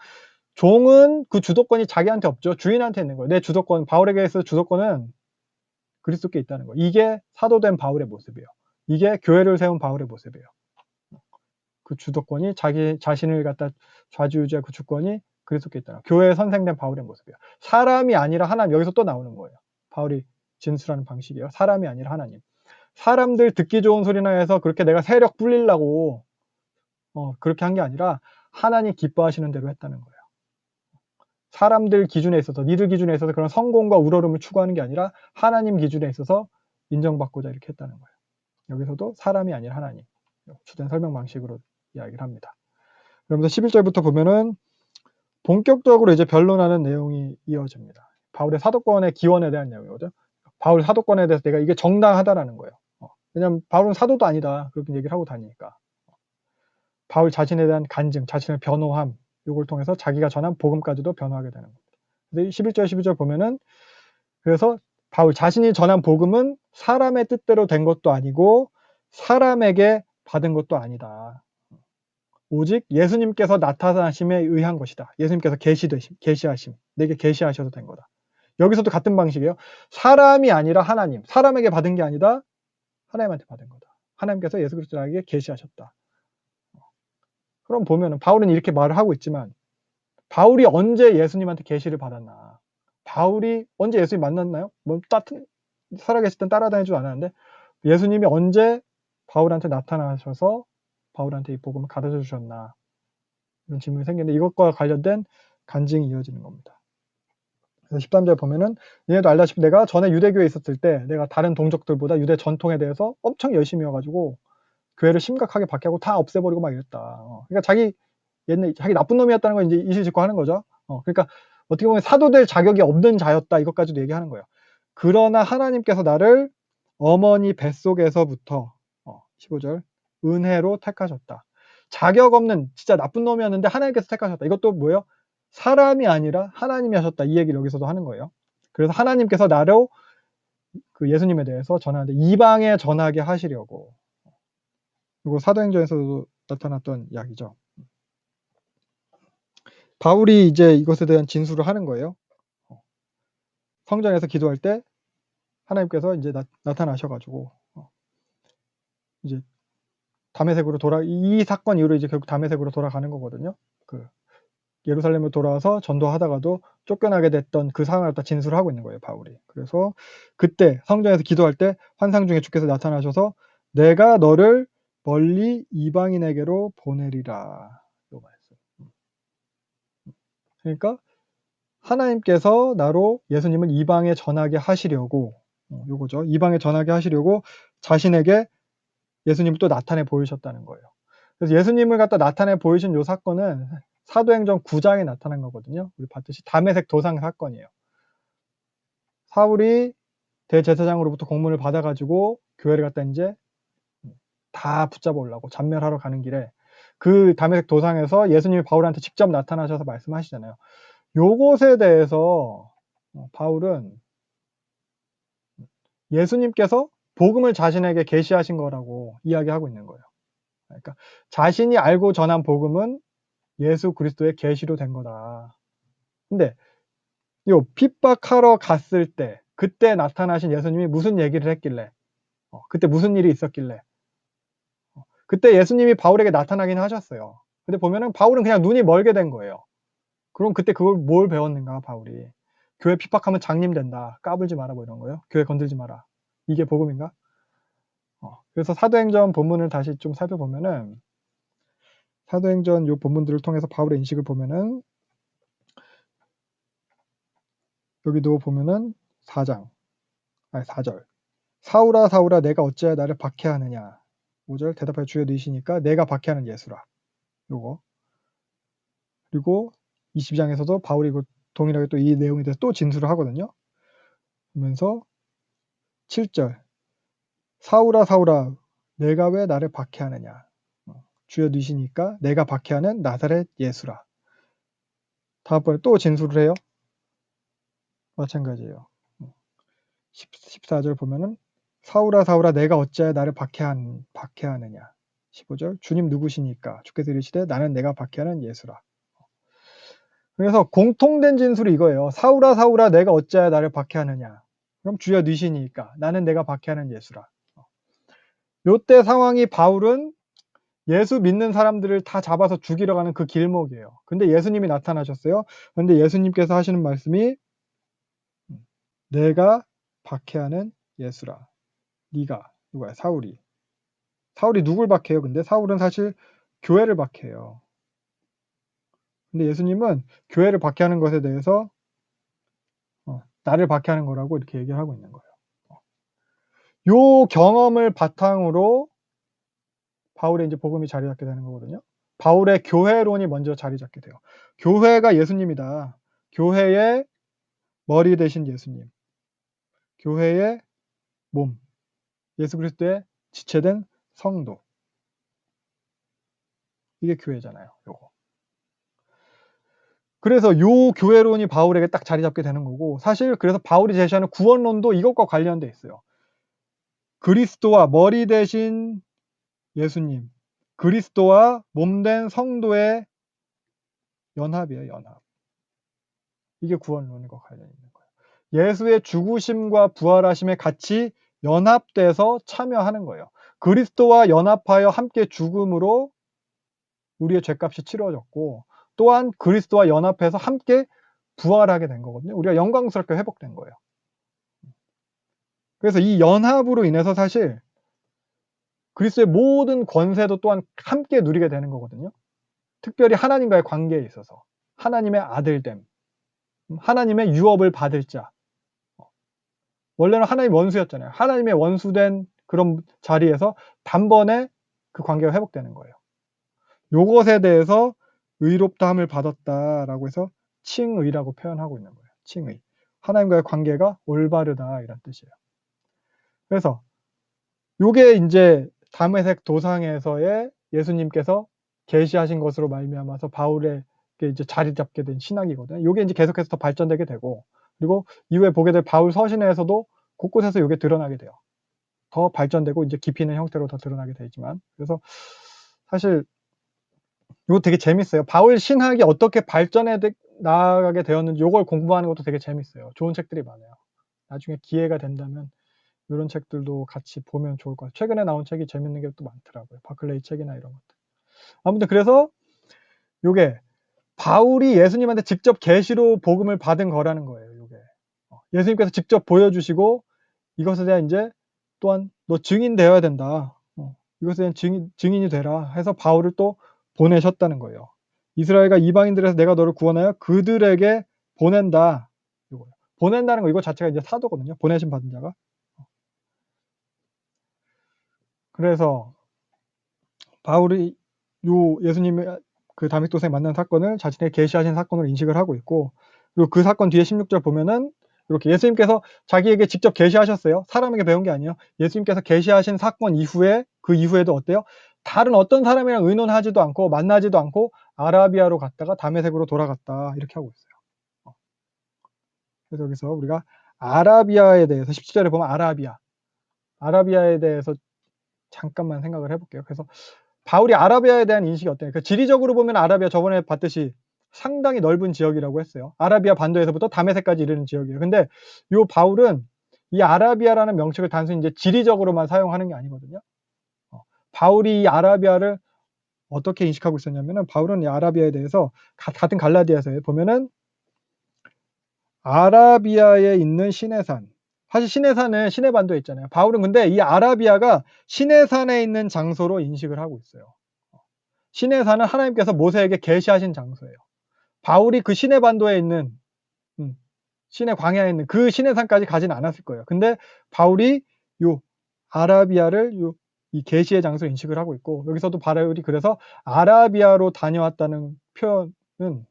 종은 그 주도권이 자기한테 없죠. 주인한테 있는 거예요. 내 주도권, 바울에게 있어서 주도권은 그리스도께 있다는 거예요. 이게 사도된 바울의 모습이에요. 이게 교회를 세운 바울의 모습이에요. 그 주도권이 자기 자신을 갖다 좌지우지할 그 주권이 그리스도께 있다는 거예요. 교회에 선생된 바울의 모습이에요. 사람이 아니라 하나님. 여기서 또 나오는 거예요. 바울이 진술하는 방식이에요. 사람이 아니라 하나님. 사람들 듣기 좋은 소리나 해서 그렇게 내가 세력 불리려고 그렇게 한 게 아니라 하나님 기뻐하시는 대로 했다는 거예요. 사람들 기준에 있어서, 니들 기준에 있어서 그런 성공과 우러름을 추구하는 게 아니라 하나님 기준에 있어서 인정받고자 이렇게 했다는 거예요. 여기서도 사람이 아니라 하나님. 주된 설명 방식으로 이야기를 합니다. 그러면서 11절부터 보면은 본격적으로 이제 변론하는 내용이 이어집니다. 바울의 사도권의 기원에 대한 내용이거든요. 바울 사도권에 대해서 내가 이게 정당하다라는 거예요. 왜냐면 바울은 사도도 아니다. 그렇게 얘기를 하고 다니니까. 바울 자신에 대한 간증, 자신의 변호함, 이걸 통해서 자기가 전한 복음까지도 변호하게 되는 겁니다. 근데 11절, 12절 보면은 그래서 바울 자신이 전한 복음은 사람의 뜻대로 된 것도 아니고 사람에게 받은 것도 아니다. 오직 예수님께서 나타나심에 의한 것이다. 예수님께서 계시하심, 내게 계시하셔도 된 거다. 여기서도 같은 방식이에요. 사람이 아니라 하나님, 사람에게 받은 게 아니다. 하나님한테 받은 거다. 하나님께서 예수 그리스도에게 계시하셨다. 그럼 보면은 바울은 이렇게 말을 하고 있지만 바울이 언제 예수님한테 계시를 받았나? 바울이 언제 예수님 만났나요? 뭐 살아계실 땐 따라다니지도 않았는데 예수님이 언제 바울한테 나타나셔서 바울한테 이 복음을 가르쳐 주셨나? 이런 질문이 생기는데 이것과 관련된 간증이 이어지는 겁니다. 그래서 13절 보면은 얘네도 알다시피 내가 전에 유대교에 있었을 때 내가 다른 동족들보다 유대 전통에 대해서 엄청 열심히 해가지고 교회를 심각하게 박해하고 다 없애버리고 막 이랬다. 그러니까 자기 나쁜 놈이었다는 걸 이제 이실직고 하는 거죠. 그러니까 어떻게 보면 사도될 자격이 없는 자였다. 이것까지도 얘기하는 거예요. 그러나 하나님께서 나를 어머니 뱃속에서부터 15절 은혜로 택하셨다. 자격 없는 진짜 나쁜 놈이었는데 하나님께서 택하셨다. 이것도 뭐예요? 사람이 아니라 하나님이 하셨다. 이 얘기를 여기서도 하는 거예요. 그래서 하나님께서 나로 그 예수님에 대해서 전하는데 이방에 전하게 하시려고. 그리고 사도행전에서도 나타났던 이야기죠. 바울이 이제 이것에 대한 진술을 하는 거예요. 성전에서 기도할 때 하나님께서 이제 나타나셔가지고 이제 다메섹으로 이 사건 이후로 이제 결국 다메섹으로 돌아가는 거거든요. 그 예루살렘으로 돌아와서 전도하다가도 쫓겨나게 됐던 그 상황을 갖다 진술을 하고 있는 거예요, 바울이. 그래서 그때 성전에서 기도할 때 환상 중에 주께서 나타나셔서 내가 너를 멀리 이방인에게로 보내리라. 요 말씀. 그러니까 하나님께서 나로 예수님을 이방에 전하게 하시려고 요거죠. 이방에 전하게 하시려고 자신에게 예수님을 또 나타내 보이셨다는 거예요. 그래서 예수님을 갖다 나타내 보이신 요 사건은 사도행전 9장에 나타난 거거든요. 우리 봤듯이 다메섹 도상 사건이에요. 사울이 대제사장으로부터 공문을 받아가지고 교회를 갖다 이제 다 붙잡아 오려고 잔멸하러 가는 길에 그 다메섹 도상에서 예수님이 바울한테 직접 나타나셔서 말씀하시잖아요. 요것에 대해서 바울은 예수님께서 복음을 자신에게 계시하신 거라고 이야기하고 있는 거예요. 그러니까 자신이 알고 전한 복음은 예수 그리스도의 계시로 된 거다. 근데 요 핍박하러 갔을 때 그때 나타나신 예수님이 무슨 얘기를 했길래 그때 무슨 일이 있었길래 그때 예수님이 바울에게 나타나긴 하셨어요. 근데 보면은 바울은 그냥 눈이 멀게 된 거예요. 그럼 그때 그걸 뭘 배웠는가 바울이. 교회 핍박하면 장님 된다. 까불지 마라 뭐 이런 거요. 교회 건들지 마라. 이게 복음인가? 그래서 사도행전 본문을 다시 좀 살펴보면은 사도행전 요 본문들을 통해서 바울의 인식을 보면은 여기도 보면은 4절 사울아 사울아 내가 어찌하여 나를 박해하느냐 5절 대답하여 주여 누이시니까 내가 박해하는 예수라 요거 그리고 22장에서도 바울이 동일하게 또 이 내용에 대해서 또 진술을 하거든요. 그러면서 7절 사울아 사울아 내가 왜 나를 박해하느냐 주여 누이시니까 내가 박해하는 나사렛 예수라. 다음번에 또 진술을 해요. 마찬가지예요. 14절 보면은 사울아 사울아 내가 어찌하여 나를 박해하느냐 15절 주님 누구시니까? 주께서 이르시되 나는 내가 박해하는 예수라. 그래서 공통된 진술이 이거예요. 사울아 사울아 내가 어찌하여 나를 박해하느냐. 그럼 주여 니시니까 나는 내가 박해하는 예수라. 요때 상황이 바울은 예수 믿는 사람들을 다 잡아서 죽이러 가는 그 길목이에요. 근데 예수님이 나타나셨어요. 근데 예수님께서 하시는 말씀이 내가 박해하는 예수라. 네가 누구야? 사울이. 사울이 누굴 박해요? 근데 사울은 사실 교회를 박해요. 근데 예수님은 교회를 박해하는 것에 대해서 나를 박해하는 거라고 이렇게 얘기를 하고 있는 거예요. 요 경험을 바탕으로 바울의 이제 복음이 자리 잡게 되는 거거든요. 바울의 교회론이 먼저 자리 잡게 돼요. 교회가 예수님이다. 교회의 머리 되신 예수님. 교회의 몸. 예수 그리스도의 지체된 성도. 이게 교회잖아요. 요거. 그래서 요 교회론이 바울에게 딱 자리 잡게 되는 거고, 사실 그래서 바울이 제시하는 구원론도 이것과 관련돼 있어요. 그리스도와 머리 대신 예수님, 그리스도와 몸된 성도의 연합이에요. 연합. 이게 구원론과 관련이 있는 거예요. 예수의 죽으심과 부활하심에 같이 연합돼서 참여하는 거예요. 그리스도와 연합하여 함께 죽음으로 우리의 죄값이 치러졌고, 또한 그리스도와 연합해서 함께 부활하게 된 거거든요. 우리가 영광스럽게 회복된 거예요. 그래서 이 연합으로 인해서 사실 그리스도의 모든 권세도 또한 함께 누리게 되는 거거든요. 특별히 하나님과의 관계에 있어서 하나님의 아들됨, 하나님의 유업을 받을 자. 원래는 하나님 원수였잖아요. 하나님의 원수된 그런 자리에서 단번에 그 관계가 회복되는 거예요. 요것에 대해서 의롭다함을 받았다라고 해서 칭의라고 표현하고 있는 거예요. 칭의. 하나님과의 관계가 올바르다 이런 뜻이에요. 그래서 요게 이제 다메섹 도상에서의 예수님께서 계시하신 것으로 말미암아서 바울에게 이제 자리 잡게 된 신학이거든요. 요게 이제 계속해서 더 발전되게 되고, 그리고 이후에 보게 될 바울 서신에서도 곳곳에서 요게 드러나게 돼요. 더 발전되고 이제 깊이 있는 형태로 더 드러나게 되지만, 그래서 사실 이거 되게 재밌어요. 바울 신학이 어떻게 발전해 나가게 되었는지 요걸 공부하는 것도 되게 재밌어요. 좋은 책들이 많아요. 나중에 기회가 된다면 이런 책들도 같이 보면 좋을 것 같아요. 최근에 나온 책이 재밌는 게 또 많더라고요. 바클레이 책이나 이런 것들. 아무튼 그래서 요게 바울이 예수님한테 직접 계시로 복음을 받은 거라는 거예요. 요게 예수님께서 직접 보여주시고 이것에 대한 이제 또한 너 증인 되어야 된다. 이것에 대한 증인이 되라 해서 바울을 또 보내셨다는 거예요. 이스라엘과 이방인들에서 내가 너를 구원하여 그들에게 보낸다. 이거예요. 보낸다는 거 이거 자체가 이제 사도거든요. 보내심 받은 자가. 그래서 바울이 요 예수님의 그 다메섹 도상에 만난 사건을 자신의 계시하신 사건으로 인식을 하고 있고, 그리고 그 사건 뒤에 16절 보면은 이렇게 예수님께서 자기에게 직접 계시하셨어요. 사람에게 배운 게 아니에요. 예수님께서 계시하신 사건 이후에 그 이후에도 어때요? 다른 어떤 사람이랑 의논하지도 않고 만나지도 않고 아라비아로 갔다가 다메섹으로 돌아갔다 이렇게 하고 있어요. 그래서 여기서 우리가 아라비아에 대해서 17절에 보면 아라비아에 대해서 잠깐만 생각을 해볼게요. 그래서 바울이 아라비아에 대한 인식이 어때요? 그 지리적으로 보면 아라비아 저번에 봤듯이 상당히 넓은 지역이라고 했어요. 아라비아 반도에서부터 다메섹까지 이르는 지역이에요. 근데 요 바울은 이 아라비아라는 명칭을 단순히 이제 지리적으로만 사용하는 게 아니거든요. 바울이 이 아라비아를 어떻게 인식하고 있었냐면은 바울은 이 아라비아에 대해서 같은 갈라디아서에 보면은 아라비아에 있는 시내산, 사실 시내산은 시내반도에 있잖아요. 바울은 근데 이 아라비아가 시내산에 있는 장소로 인식을 하고 있어요. 시내산은 하나님께서 모세에게 계시하신 장소예요. 바울이 그 시내반도에 있는 시내 광야에 있는 그 시내산까지 가지는 않았을 거예요. 근데 바울이 요 아라비아를 이 계시의 장소로 인식을 하고 있고, 여기서도 바울이 그래서 아라비아로 다녀왔다는 표현은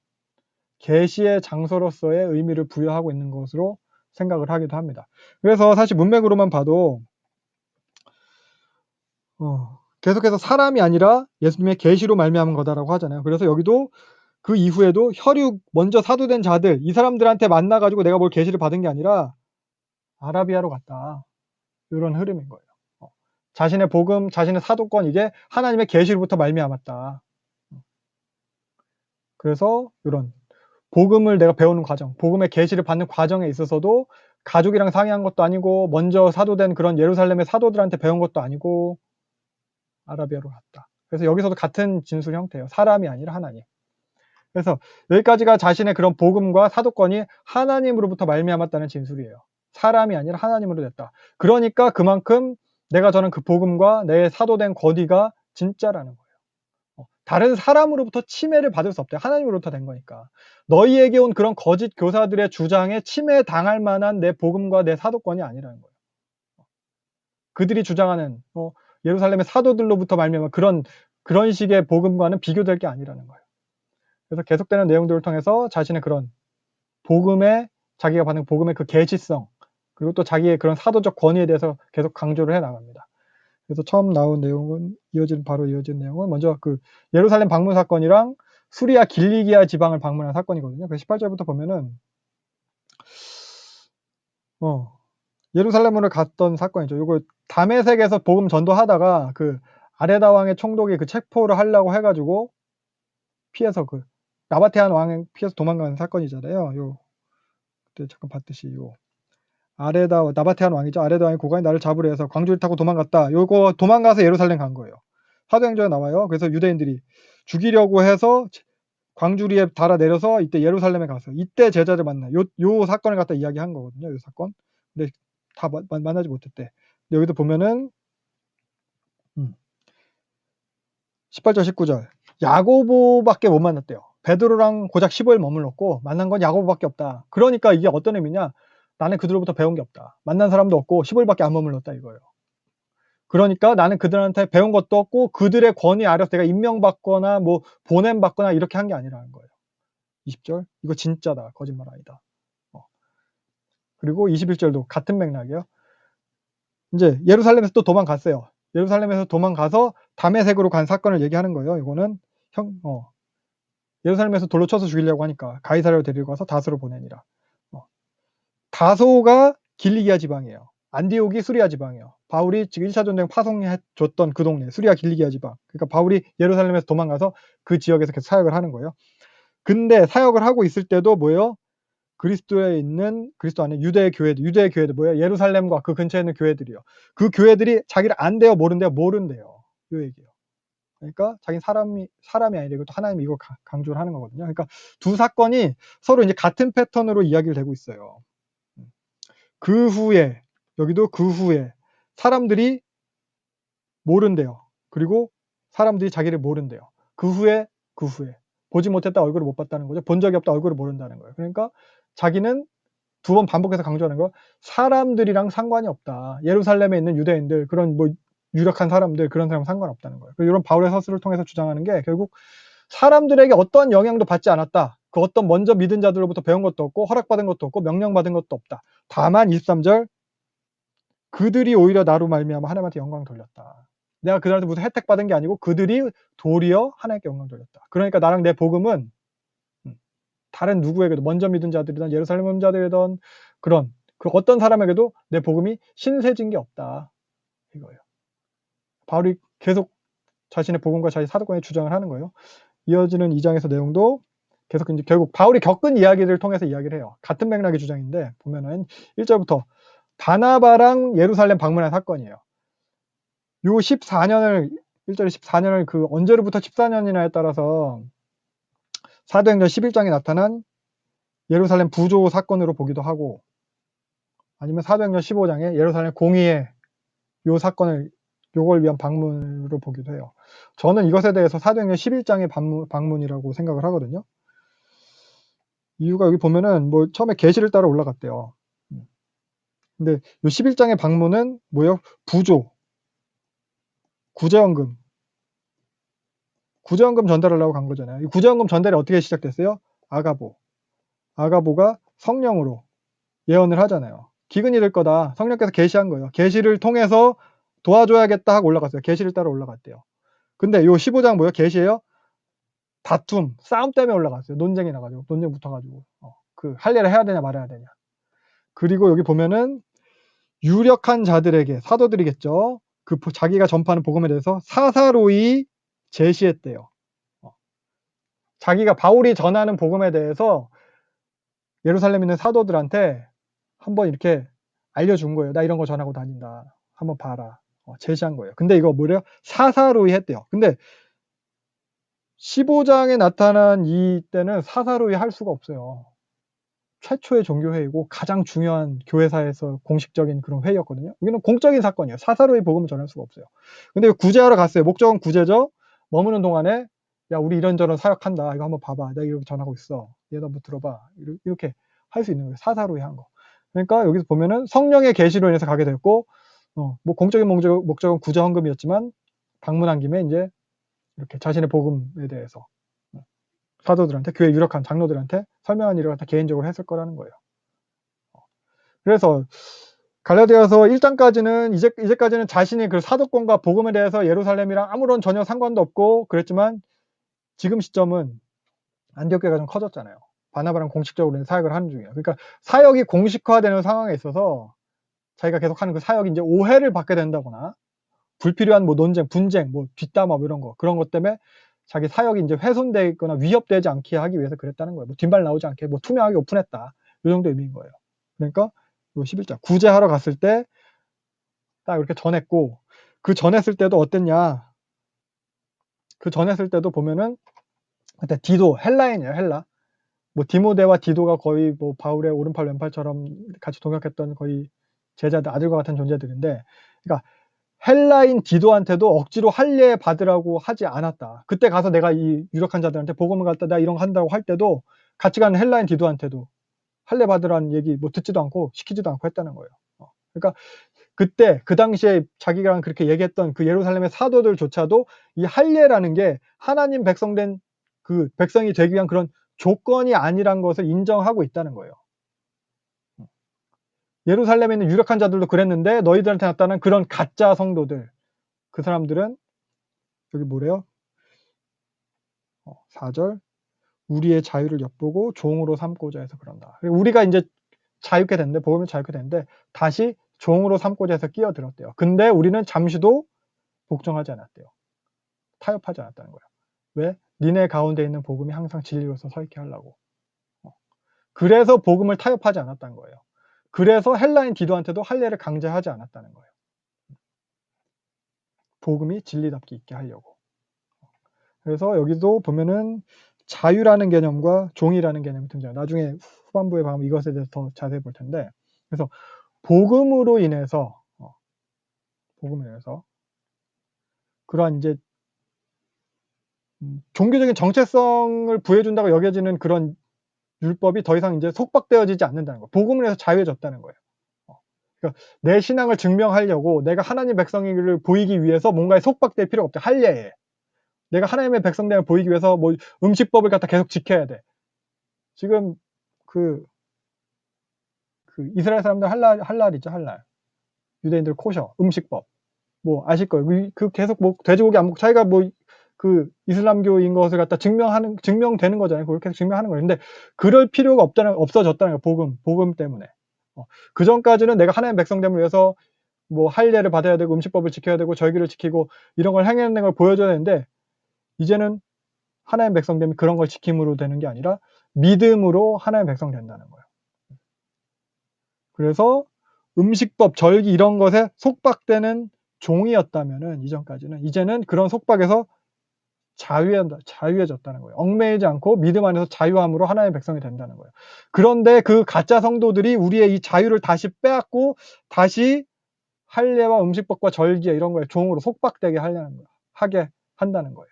계시의 장소로서의 의미를 부여하고 있는 것으로 생각을 하기도 합니다. 그래서 사실 문맥으로만 봐도 계속해서 사람이 아니라 예수님의 계시로 말미암은 거다라고 하잖아요. 그래서 여기도 그 이후에도 혈육 먼저 사도된 자들, 이 사람들한테 만나가지고 내가 뭘 계시를 받은 게 아니라 아라비아로 갔다. 이런 흐름인 거예요. 자신의 복음, 자신의 사도권 이게 하나님의 계시로부터 말미암았다. 그래서 이런 복음을 내가 배우는 과정, 복음의 계시를 받는 과정에 있어서도 가족이랑 상의한 것도 아니고 먼저 사도된 그런 예루살렘의 사도들한테 배운 것도 아니고 아라비아로 갔다. 그래서 여기서도 같은 진술 형태예요. 사람이 아니라 하나님. 그래서 여기까지가 자신의 그런 복음과 사도권이 하나님으로부터 말미암았다는 진술이에요. 사람이 아니라 하나님으로 됐다. 그러니까 그만큼 내가 전한 그 복음과 내 사도된 권위가 진짜라는 거예요. 다른 사람으로부터 침해를 받을 수 없대요. 하나님으로부터 된 거니까. 너희에게 온 그런 거짓 교사들의 주장에 침해당할 만한 내 복음과 내 사도권이 아니라는 거예요. 그들이 주장하는 예루살렘의 사도들로부터 말미암아 그런 식의 복음과는 비교될 게 아니라는 거예요. 그래서 계속되는 내용들을 통해서 자신의 그런 복음의 자기가 받는 복음의 그 계시성 그리고 또 자기의 그런 사도적 권위에 대해서 계속 강조를 해 나갑니다. 그래서 처음 나온 내용은 바로 이어진 내용은 먼저 그 예루살렘 방문 사건이랑 수리아 길리기아 지방을 방문한 사건이거든요. 그래서 18절부터 보면은 예루살렘으로 갔던 사건이죠. 요거 다메섹에서 복음 전도하다가 그 아레다 왕의 총독이 그 체포를 하려고 해가지고 피해서 그 나바테안 왕에 피해서 도망가는 사건이잖아요. 요 그때 잠깐 봤듯이 요 나바테안 왕이죠. 아레다 왕이 고관이 나를 잡으려 해서 광주를 타고 도망갔다. 요거 도망가서 예루살렘 간 거예요. 사도행전에 나와요. 그래서 유대인들이 죽이려고 해서 광주리에 달아 내려서 이때 예루살렘에 가서 이때 제자들 만나. 요 사건을 갖다 이야기한 거거든요. 요 사건. 근데 다 만나지 못했대. 근데 여기도 보면은 18절 19절 야고보밖에 못 만났대요. 베드로랑 고작 15일 머물렀고 만난 건 야고보밖에 없다. 그러니까 이게 어떤 의미냐? 나는 그들로부터 배운 게 없다. 만난 사람도 없고 15일밖에 안 머물렀다 이거예요. 그러니까 나는 그들한테 배운 것도 없고 그들의 권위 아래서 내가 임명받거나 뭐 보냄받거나 이렇게 한 게 아니라는 거예요. 20절 이거 진짜다. 거짓말 아니다. 그리고 21절도 같은 맥락이에요. 이제 예루살렘에서 또 도망갔어요. 예루살렘에서 도망가서 다메섹으로 간 사건을 얘기하는 거예요. 이거는 예루살렘에서 돌로 쳐서 죽이려고 하니까 가이사랴로 데리고 가서 다소로 보내니라. 다소가 길리기아 지방이에요. 안디옥이 수리아 지방이에요. 바울이 지금 1차 전쟁 파송해 줬던 그 동네 수리아 길리기아 지방. 그러니까 바울이 예루살렘에서 도망가서 그 지역에서 계속 사역을 하는 거예요. 근데 사역을 하고 있을 때도 뭐예요? 그리스도 안에 유대 교회들 뭐예요? 예루살렘과 그 근처에 있는 교회들이요. 그 교회들이 자기를 안대요, 모른대요? 요 얘기예요. 그러니까 자기는 사람이 아니라 이것도 하나님이 이걸 강조를 하는 거거든요. 그러니까 두 사건이 서로 이제 같은 패턴으로 이야기를 되고 있어요. 그 후에 여기도 그 후에 사람들이 모른대요. 그리고 사람들이 자기를 모른대요. 그 후에 보지 못했다 얼굴을 못 봤다는 거죠. 본 적이 없다 얼굴을 모른다는 거예요. 그러니까 자기는 두 번 반복해서 강조하는 거 사람들이랑 상관이 없다. 예루살렘에 있는 유대인들 그런 뭐 유력한 사람들 그런 사람 상관없다는 거예요. 이런 바울의 서술을 통해서 주장하는 게 결국 사람들에게 어떤 영향도 받지 않았다. 그 어떤 먼저 믿은 자들로부터 배운 것도 없고 허락받은 것도 없고 명령받은 것도 없다. 다만 23절 그들이 오히려 나로 말미암아 하나님한테 영광을 돌렸다. 내가 그들한테 무슨 혜택 받은 게 아니고 그들이 도리어 하나님께 영광을 돌렸다. 그러니까 나랑 내 복음은 다른 누구에게도 먼저 믿은 자들이든 예루살렘 온 자들이든 그런 그 어떤 사람에게도 내 복음이 신세진 게 없다. 이거예요. 바울이 계속 자신의 복음과 자신의 사도권의 주장을 하는 거예요. 이어지는 2장에서 내용도 계속 이제 결국 바울이 겪은 이야기를 통해서 이야기를 해요. 같은 맥락의 주장인데 보면은 1절부터 바나바랑 예루살렘 방문한 사건이에요. 요 14년을 1절에 14년을 그 언제로부터 14년이나에 따라서 사도행전 11장에 나타난 예루살렘 부조 사건으로 보기도 하고 아니면 사도행전 15장에 예루살렘 공의의 요 사건을 요걸 위한 방문으로 보기도 해요. 저는 이것에 대해서 사도행전 11장의 방문이라고 생각을 하거든요. 이유가 여기 보면은 뭐 처음에 계시를 따라 올라갔대요. 근데 요 11장의 방문은 뭐예요? 부조, 구제헌금 전달하려고 간 거잖아요. 이 구제헌금 전달이 어떻게 시작됐어요? 아가보가 성령으로 예언을 하잖아요. 기근이 될 거다. 성령께서 계시한 거예요. 계시를 통해서 도와줘야겠다 하고 올라갔어요. 계시를 따라 올라갔대요. 근데 요 15장 뭐예요? 계시예요? 다툼, 싸움 때문에 올라갔어요. 논쟁이 나가지고, 논쟁 붙어가지고. 그 할례를 해야 되냐 말아야 되냐. 그리고 여기 보면은 유력한 자들에게 사도들이겠죠. 자기가 전파하는 복음에 대해서 사사로이 제시했대요. 자기가 바울이 전하는 복음에 대해서 예루살렘에 있는 사도들한테 한번 이렇게 알려준 거예요. 나 이런 거 전하고 다닌다. 한번 봐라. 제시한 거예요. 근데 이거 뭐래요? 사사로이 했대요. 근데 15장에 나타난 이때는 사사로이 할 수가 없어요. 최초의 종교회의고 가장 중요한 교회사에서 공식적인 그런 회의였거든요. 여기는 공적인 사건이에요. 사사로이 복음을 전할 수가 없어요. 근데 구제하러 갔어요. 목적은 구제죠. 머무는 동안에 야 우리 이런저런 사역한다. 이거 한번 봐봐. 내가 이렇게 전하고 있어. 얘도 한번 들어봐. 이렇게 할 수 있는 거예요. 사사로이 한 거. 그러니까 여기서 보면은 성령의 계시로 인해서 가게 됐고 뭐 공적인 목적은 구제 헌금이었지만 방문한 김에 이제 이렇게 자신의 복음에 대해서 사도들한테 교회 유력한 장로들한테 설명한 일을 갖다 개인적으로 했을 거라는 거예요. 그래서 갈라디아서 1장까지는 이제까지는 자신이 그 사도권과 복음에 대해서 예루살렘이랑 아무런 전혀 상관도 없고 그랬지만 지금 시점은 안디옥교회가 좀 커졌잖아요. 바나바랑 공식적으로 사역을 하는 중이에요. 그러니까 사역이 공식화되는 상황에 있어서 자기가 계속하는 그 사역이 이제 오해를 받게 된다거나 불필요한 뭐 논쟁, 분쟁, 뭐 뒷담화 이런 거 그런 것 때문에 자기 사역이 이제 훼손되거나 위협되지 않게 하기 위해서 그랬다는 거예요. 뭐 뒷말 나오지 않게 뭐 투명하게 오픈했다. 이 정도 의미인 거예요. 그러니까 11장 구제하러 갔을 때 딱 이렇게 전했고 그 전했을 때도 어땠냐? 그 전했을 때도 보면은 그때 디도 헬라인이에요. 헬라. 뭐 디모데와 디도가 거의 뭐 바울의 오른팔 왼팔처럼 같이 동역했던 거의 제자들 아들과 같은 존재들인데 그러니까 헬라인 디도한테도 억지로 할례 받으라고 하지 않았다. 그때 가서 내가 이 유력한 자들한테 복음을 갖다 내가 이런 거 한다고 할 때도 같이 가는 헬라인 디도한테도 할례 받으라는 얘기 뭐 듣지도 않고 시키지도 않고 했다는 거예요. 그러니까 그때 그 당시에 자기랑 그렇게 얘기했던 그 예루살렘의 사도들조차도 이 할례라는 게 하나님 백성된 그 백성이 되기 위한 그런 조건이 아니란 것을 인정하고 있다는 거예요. 예루살렘에 있는 유력한 자들도 그랬는데 너희들한테 나타난 그런 가짜 성도들 그 사람들은 여기 뭐래요? 4절 우리의 자유를 엿보고 종으로 삼고자 해서 그런다. 우리가 이제 자유케 됐는데 복음을 자유케 됐는데 다시 종으로 삼고자 해서 끼어들었대요. 근데 우리는 잠시도 복종하지 않았대요. 타협하지 않았다는 거예요. 왜? 니네 가운데 있는 복음이 항상 진리로서 서 있게 하려고. 그래서 복음을 타협하지 않았다는 거예요. 그래서 헬라인 디도한테도 할례를 강제하지 않았다는 거예요. 복음이 진리답게 있게 하려고. 그래서 여기도 보면은 자유라는 개념과 종이라는 개념이 등장해요. 나중에 후반부에 가면 이것에 대해서 더 자세히 볼 텐데 그래서 복음으로 인해서 그러한 이제 종교적인 정체성을 부여해준다고 여겨지는 그런 율법이 더 이상 이제 속박되어지지 않는다는 거예요. 복음을 해서 자유해졌다는 거예요. 그러니까 내 신앙을 증명하려고 내가 하나님 백성을 보이기 위해서 뭔가에 속박될 필요가 없죠. 할례에. 내가 하나님의 백성됨을 보이기 위해서 뭐 음식법을 갖다 계속 지켜야 돼. 지금 그 이스라엘 사람들 할랄 있죠, 할랄. 유대인들 코셔, 음식법. 뭐 아실 거예요. 그 계속 뭐 돼지고기 안 먹고 자기가 뭐 그 이슬람교인 것을 갖다 증명되는 거잖아요. 그렇게 증명하는 거예요. 근데 그럴 필요가 없어졌다는 거예요. 복음 때문에. 그 전까지는 내가 하나님의 백성됨을 위해서 뭐 할례를 받아야 되고 음식법을 지켜야 되고 절기를 지키고 이런 걸 행해내는 걸 보여줘야 되는데 이제는 하나님의 백성됨이 그런 걸 지킴으로 되는 게 아니라 믿음으로 하나님의 백성 된다는 거예요. 그래서 음식법, 절기 이런 것에 속박되는 종이었다면은 이전까지는 이제는 그런 속박에서 자유해졌다는 거예요. 얽매이지 않고 믿음 안에서 자유함으로 하나님의 백성이 된다는 거예요. 그런데 그 가짜 성도들이 우리의 이 자유를 다시 빼앗고 다시 할례와 음식법과 절기 이런 거에 종으로 속박되게 하게 한다는 거예요.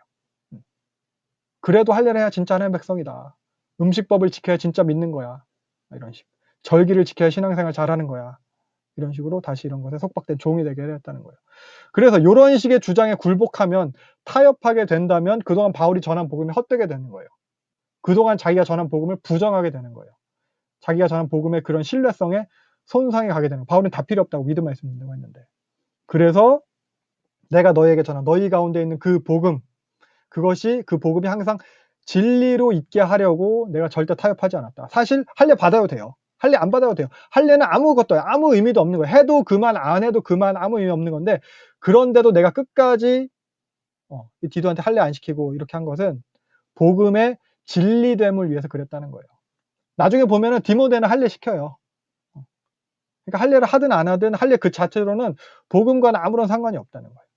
그래도 할례를 해야 진짜 하나님의 백성이다. 음식법을 지켜야 진짜 믿는 거야. 이런 식. 절기를 지켜야 신앙생활 잘하는 거야. 이런 식으로 다시 이런 것에 속박된 종이 되게 했다는 거예요. 그래서 이런 식의 주장에 굴복하면 타협하게 된다면 그동안 바울이 전한 복음이 헛되게 되는 거예요. 그동안 자기가 전한 복음을 부정하게 되는 거예요. 자기가 전한 복음의 그런 신뢰성에 손상이 가게 되는 거예요. 바울은 다 필요 없다고 믿음만 있으면 된다고 했는데. 그래서 내가 너희에게 전한 너희 가운데 있는 그 복음 그것이 그 복음이 항상 진리로 있게 하려고 내가 절대 타협하지 않았다. 사실 할례 받아도 돼요. 할례 안 받아도 돼요. 할례는 아무것도 아무 의미도 없는 거예요. 해도 그만 안 해도 그만 아무 의미 없는 건데 그런데도 내가 끝까지 이 디도한테 할례 안 시키고 이렇게 한 것은 복음의 진리됨을 위해서 그랬다는 거예요. 나중에 보면은 디모데는 할례 시켜요. 그러니까 할례를 하든 안 하든 할례 그 자체로는 복음과는 아무런 상관이 없다는 거예요.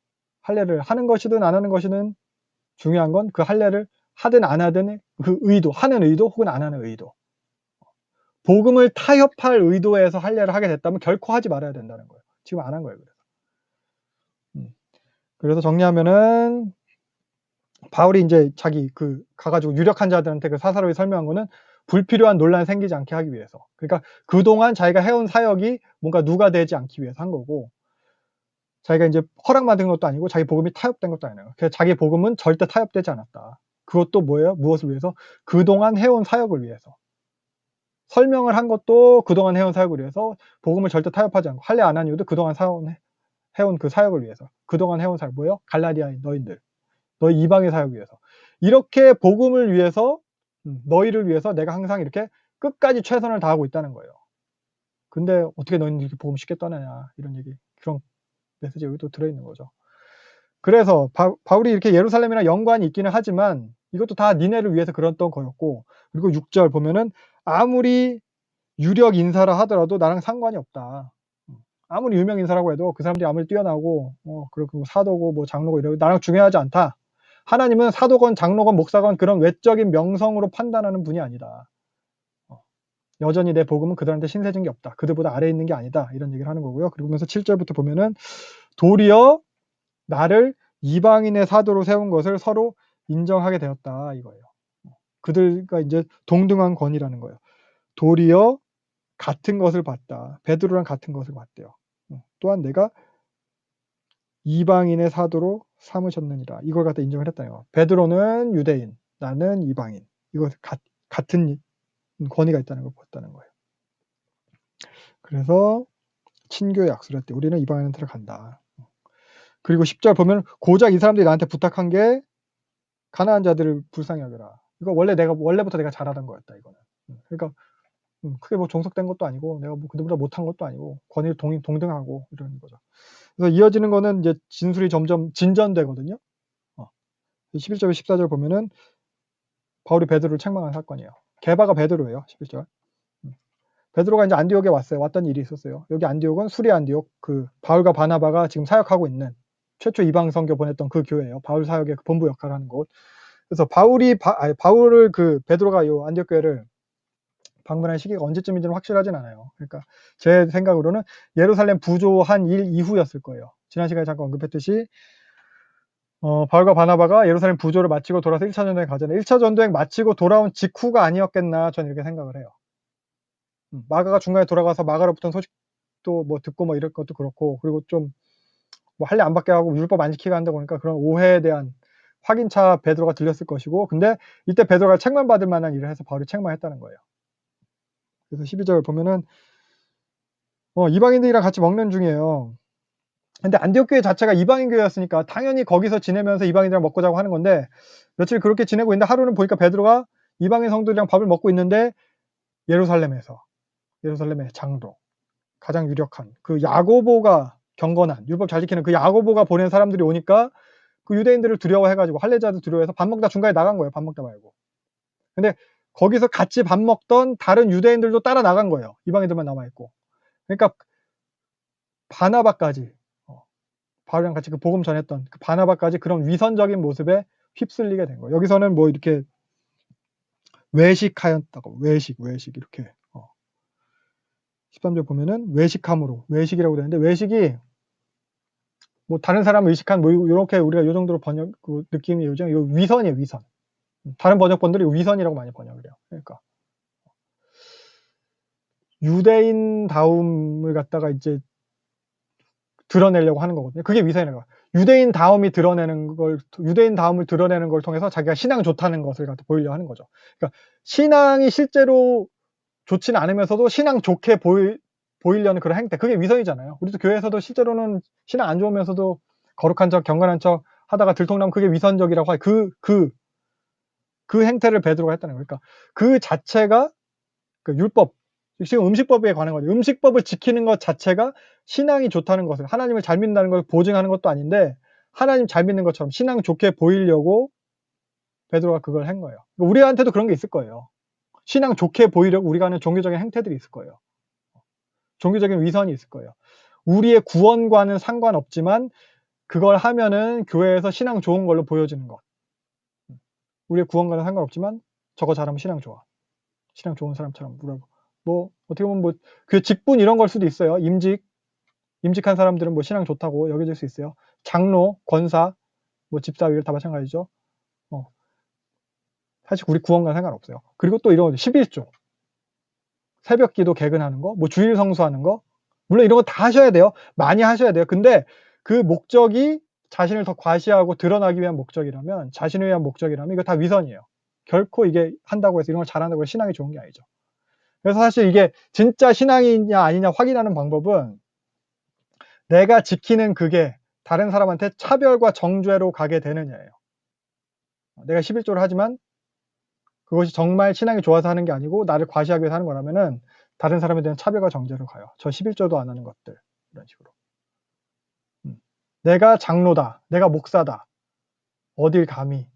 할례를 하는 것이든 안 하는 것이든 중요한 건 그 할례를 하든 안 하든 그 의도, 하는 의도 혹은 안 하는 의도. 복음을 타협할 의도에서 할례를 하게 됐다면 결코 하지 말아야 된다는 거예요. 지금 안 한 거예요. 그래서 정리하면은 바울이 이제 자기 가가지고 유력한 자들한테 그 사사로이 설명한 거는 불필요한 논란 생기지 않게 하기 위해서. 그러니까 그동안 자기가 해온 사역이 뭔가 누가 되지 않기 위해서 한 거고, 자기가 이제 허락받은 것도 아니고 자기 복음이 타협된 것도 아니에요. 그래서 자기 복음은 절대 타협되지 않았다. 그것도 뭐예요? 무엇을 위해서? 그동안 해온 사역을 위해서. 설명을 한 것도 그동안 해온 사역을 위해서, 복음을 절대 타협하지 않고 할례 안 한 이유도 그동안 해온 그 사역을 위해서. 그동안 해온 사역 뭐예요? 갈라디아인 너희들, 너희 이방의 사역 위해서. 이렇게 복음을 위해서, 너희를 위해서 내가 항상 이렇게 끝까지 최선을 다하고 있다는 거예요. 근데 어떻게 너희는 이렇게 복음 쉽게 떠나냐, 이런 얘기, 그런 메시지 여기 또 들어있는 거죠. 그래서 바울이 이렇게 예루살렘이랑 연관이 있기는 하지만 이것도 다 니네를 위해서 그랬던 거였고, 그리고 6절 보면은 아무리 유력 인사라 하더라도 나랑 상관이 없다. 아무리 유명 인사라고 해도 그 사람들이 아무리 뛰어나고 그리고 사도고 뭐 장로고 이러고 나랑 중요하지 않다. 하나님은 사도건 장로건 목사건 그런 외적인 명성으로 판단하는 분이 아니다. 여전히 내 복음은 그들한테 신세진 게 없다. 그들보다 아래에 있는 게 아니다. 이런 얘기를 하는 거고요. 그러면서 7절부터 보면은 도리어 나를 이방인의 사도로 세운 것을 서로 인정하게 되었다, 이거예요. 그들과 이제 동등한 권위라는 거예요. 도리어 같은 것을 봤다. 베드로랑 같은 것을 봤대요. 또한 내가 이방인의 사도로 삼으셨느니라. 이걸 갖다 인정을 했다요. 베드로는 유대인, 나는 이방인. 이거 같은 권위가 있다는 걸 봤다는 거예요. 그래서 친교의 약속을 했대. 우리는 이방인한테로 간다. 그리고 10절 보면 고작 이 사람들이 나한테 부탁한 게 가난한 자들을 불쌍히 여겨라. 이거 원래부터 내가 잘하던 거였다, 이거는. 그러니까 크게 뭐 종속된 것도 아니고 내가 뭐 그들보다 못한 것도 아니고 권위를 동등하고 이러는 거죠. 그래서 이어지는 거는 이제 진술이 점점 진전되거든요. 11절, 14절 보면은 바울이 베드로를 책망한 사건이에요. 게바가 베드로예요. 11절. 베드로가 이제 안디옥에 왔어요. 왔던 일이 있었어요. 여기 안디옥은 수리 안디옥, 바울과 바나바가 지금 사역하고 있는 최초 이방 선교 보냈던 그 교회예요. 바울 사역의 본부 역할을 하는 곳. 그래서 바울을 베드로가 요 안디옥 교회를 방문한 시기가 언제쯤인지는 확실하진 않아요. 그러니까 제 생각으로는 예루살렘 부조한 일 이후였을 거예요. 지난 시간에 잠깐 언급했듯이 바울과 바나바가 예루살렘 부조를 마치고 돌아서 1차 전도행 가잖아요. 1차 전도행 마치고 돌아온 직후가 아니었겠나, 저는 이렇게 생각을 해요. 마가가 중간에 돌아가서 마가로부터 소식도 뭐 듣고 뭐 이럴 것도 그렇고, 그리고 좀 뭐 할례 안 받게 하고 율법 안 지키게 한다고 하니까 그런 오해에 대한 확인차 베드로가 들렸을 것이고, 근데 이때 베드로가 책망받을 만한 일을 해서 바울이 책망했다는 거예요. 그래서 12절 보면은 이방인들이랑 같이 먹는 중이에요. 근데 안디옥 교회 자체가 이방인 교회였으니까 당연히 거기서 지내면서 이방인들이랑 먹고 자고 하는 건데, 며칠 그렇게 지내고 있는데 하루는 보니까 베드로가 이방인 성도들이랑 밥을 먹고 있는데 예루살렘의 장로, 가장 유력한 그 야고보가 경건한 율법 잘 지키는 그 야고보가 보낸 사람들이 오니까 그 유대인들을 두려워해가지고 할례자들 두려워해서 밥 먹다 중간에 나간 거예요. 밥 먹다 말고. 근데 거기서 같이 밥 먹던 다른 유대인들도 따라 나간 거예요. 이방인들만 남아있고. 그러니까 바나바까지 바울이랑 같이 그 복음 전했던 그 바나바까지 그런 위선적인 모습에 휩쓸리게 된 거예요. 여기서는 뭐 이렇게 외식하였다고, 외식 이렇게 13절 보면은 외식함으로, 외식이라고 되는데, 외식이 뭐 다른 사람 의식한 뭐 이렇게 우리가 요 정도로 번역 느낌이 요즘 요 위선이에요, 위선. 다른 번역본들이 위선이라고 많이 번역을 해요. 그러니까 유대인다움을 갖다가 이제 드러내려고 하는 거거든요. 그게 위선이라고. 유대인다움을 드러내는 걸 통해서 자기가 신앙 좋다는 것을 갖다 보이려고 하는 거죠. 그러니까 신앙이 실제로 좋지는 않으면서도 신앙 좋게 보이려는 그런 행태, 그게 위선이잖아요. 우리도 교회에서도 실제로는 신앙 안 좋으면서도 거룩한 척, 경건한 척 하다가 들통나면 그게 위선적이라고 하요. 그 행태를 베드로가 했다는 거예요. 그러니까 그 자체가 율법 지금 음식법에 관한 거죠. 음식법을 지키는 것 자체가 신앙이 좋다는 것을, 하나님을 잘 믿는다는 걸 보증하는 것도 아닌데 하나님 잘 믿는 것처럼 신앙 좋게 보이려고 베드로가 그걸 한 거예요. 우리한테도 그런 게 있을 거예요. 신앙 좋게 보이려고 우리가 하는 종교적인 행태들이 있을 거예요. 종교적인 위선이 있을 거예요. 우리의 구원과는 상관없지만 그걸 하면은 교회에서 신앙 좋은 걸로 보여지는 것. 우리의 구원과는 상관없지만 저거 잘하면 신앙 좋아. 신앙 좋은 사람처럼 물어보. 뭐 어떻게 보면 뭐 그 직분 이런 걸 수도 있어요. 임직한 사람들은 뭐 신앙 좋다고 여겨질 수 있어요. 장로, 권사, 뭐 집사 이런 다 마찬가지죠. 사실 우리 구원과는 상관없어요. 그리고 또 이런 11조. 새벽 기도 개근하는 거, 뭐 주일 성수하는 거. 물론 이런 거 다 하셔야 돼요. 많이 하셔야 돼요. 근데 그 목적이 자신을 더 과시하고 드러나기 위한 목적이라면, 자신을 위한 목적이라면 이거 다 위선이에요. 결코 이게 한다고 해서 이런 걸 잘한다고 해서 신앙이 좋은 게 아니죠. 그래서 사실 이게 진짜 신앙이냐 아니냐 확인하는 방법은 내가 지키는 그게 다른 사람한테 차별과 정죄로 가게 되느냐예요. 내가 11조를 하지만 그것이 정말 신앙이 좋아서 하는 게 아니고 나를 과시하기 위해서 하는 거라면은 다른 사람에 대한 차별과 정죄로 가요. 저 11조도 안 하는 것들. 이런 식으로. 내가 장로다. 내가 목사다. 어딜 감히.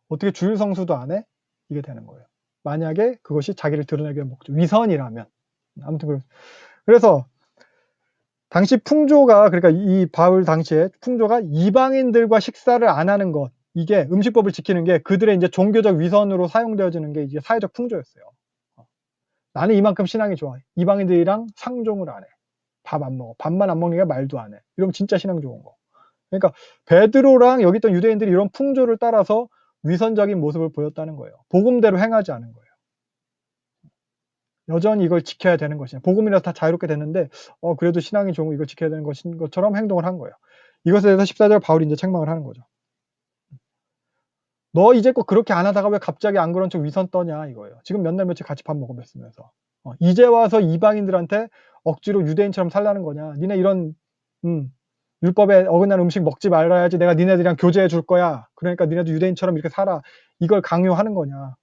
어떻게 주일 성수도 안 해? 이게 되는 거예요. 만약에 그것이 자기를 드러내기 위한 목적, 위선이라면. 아무튼 그래서 당시 풍조가, 그러니까 이 바울 당시에 풍조가 이방인들과 식사를 안 하는 것, 이게 음식법을 지키는 게 그들의 이제 종교적 위선으로 사용되어지는 게 이게 사회적 풍조였어요. 나는 이만큼 신앙이 좋아. 이방인들이랑 상종을 안 해. 밥 안 먹어. 밥만 안 먹는 게 말도 안 해. 이러면 진짜 신앙 좋은 거. 그러니까 베드로랑 여기 있던 유대인들이 이런 풍조를 따라서 위선적인 모습을 보였다는 거예요. 복음대로 행하지 않은 거예요. 여전히 이걸 지켜야 되는 것이냐. 복음이라서 다 자유롭게 됐는데 그래도 신앙이 좋은 거 이걸 지켜야 되는 것인 것처럼 행동을 한 거예요. 이것에 대해서 14절 바울이 이제 책망을 하는 거죠. 너 이제껏 그렇게 안 하다가 왜 갑자기 안 그런 척 위선 떠냐 이거예요. 지금 몇 날 며칠 같이 밥 먹으면서 이제 와서 이방인들한테 억지로 유대인처럼 살라는 거냐. 니네 이런 율법에 어긋나는 음식 먹지 말아야지 내가 니네들이랑 교제해 줄 거야. 그러니까 니네도 유대인처럼 이렇게 살아. 이걸 강요하는 거냐.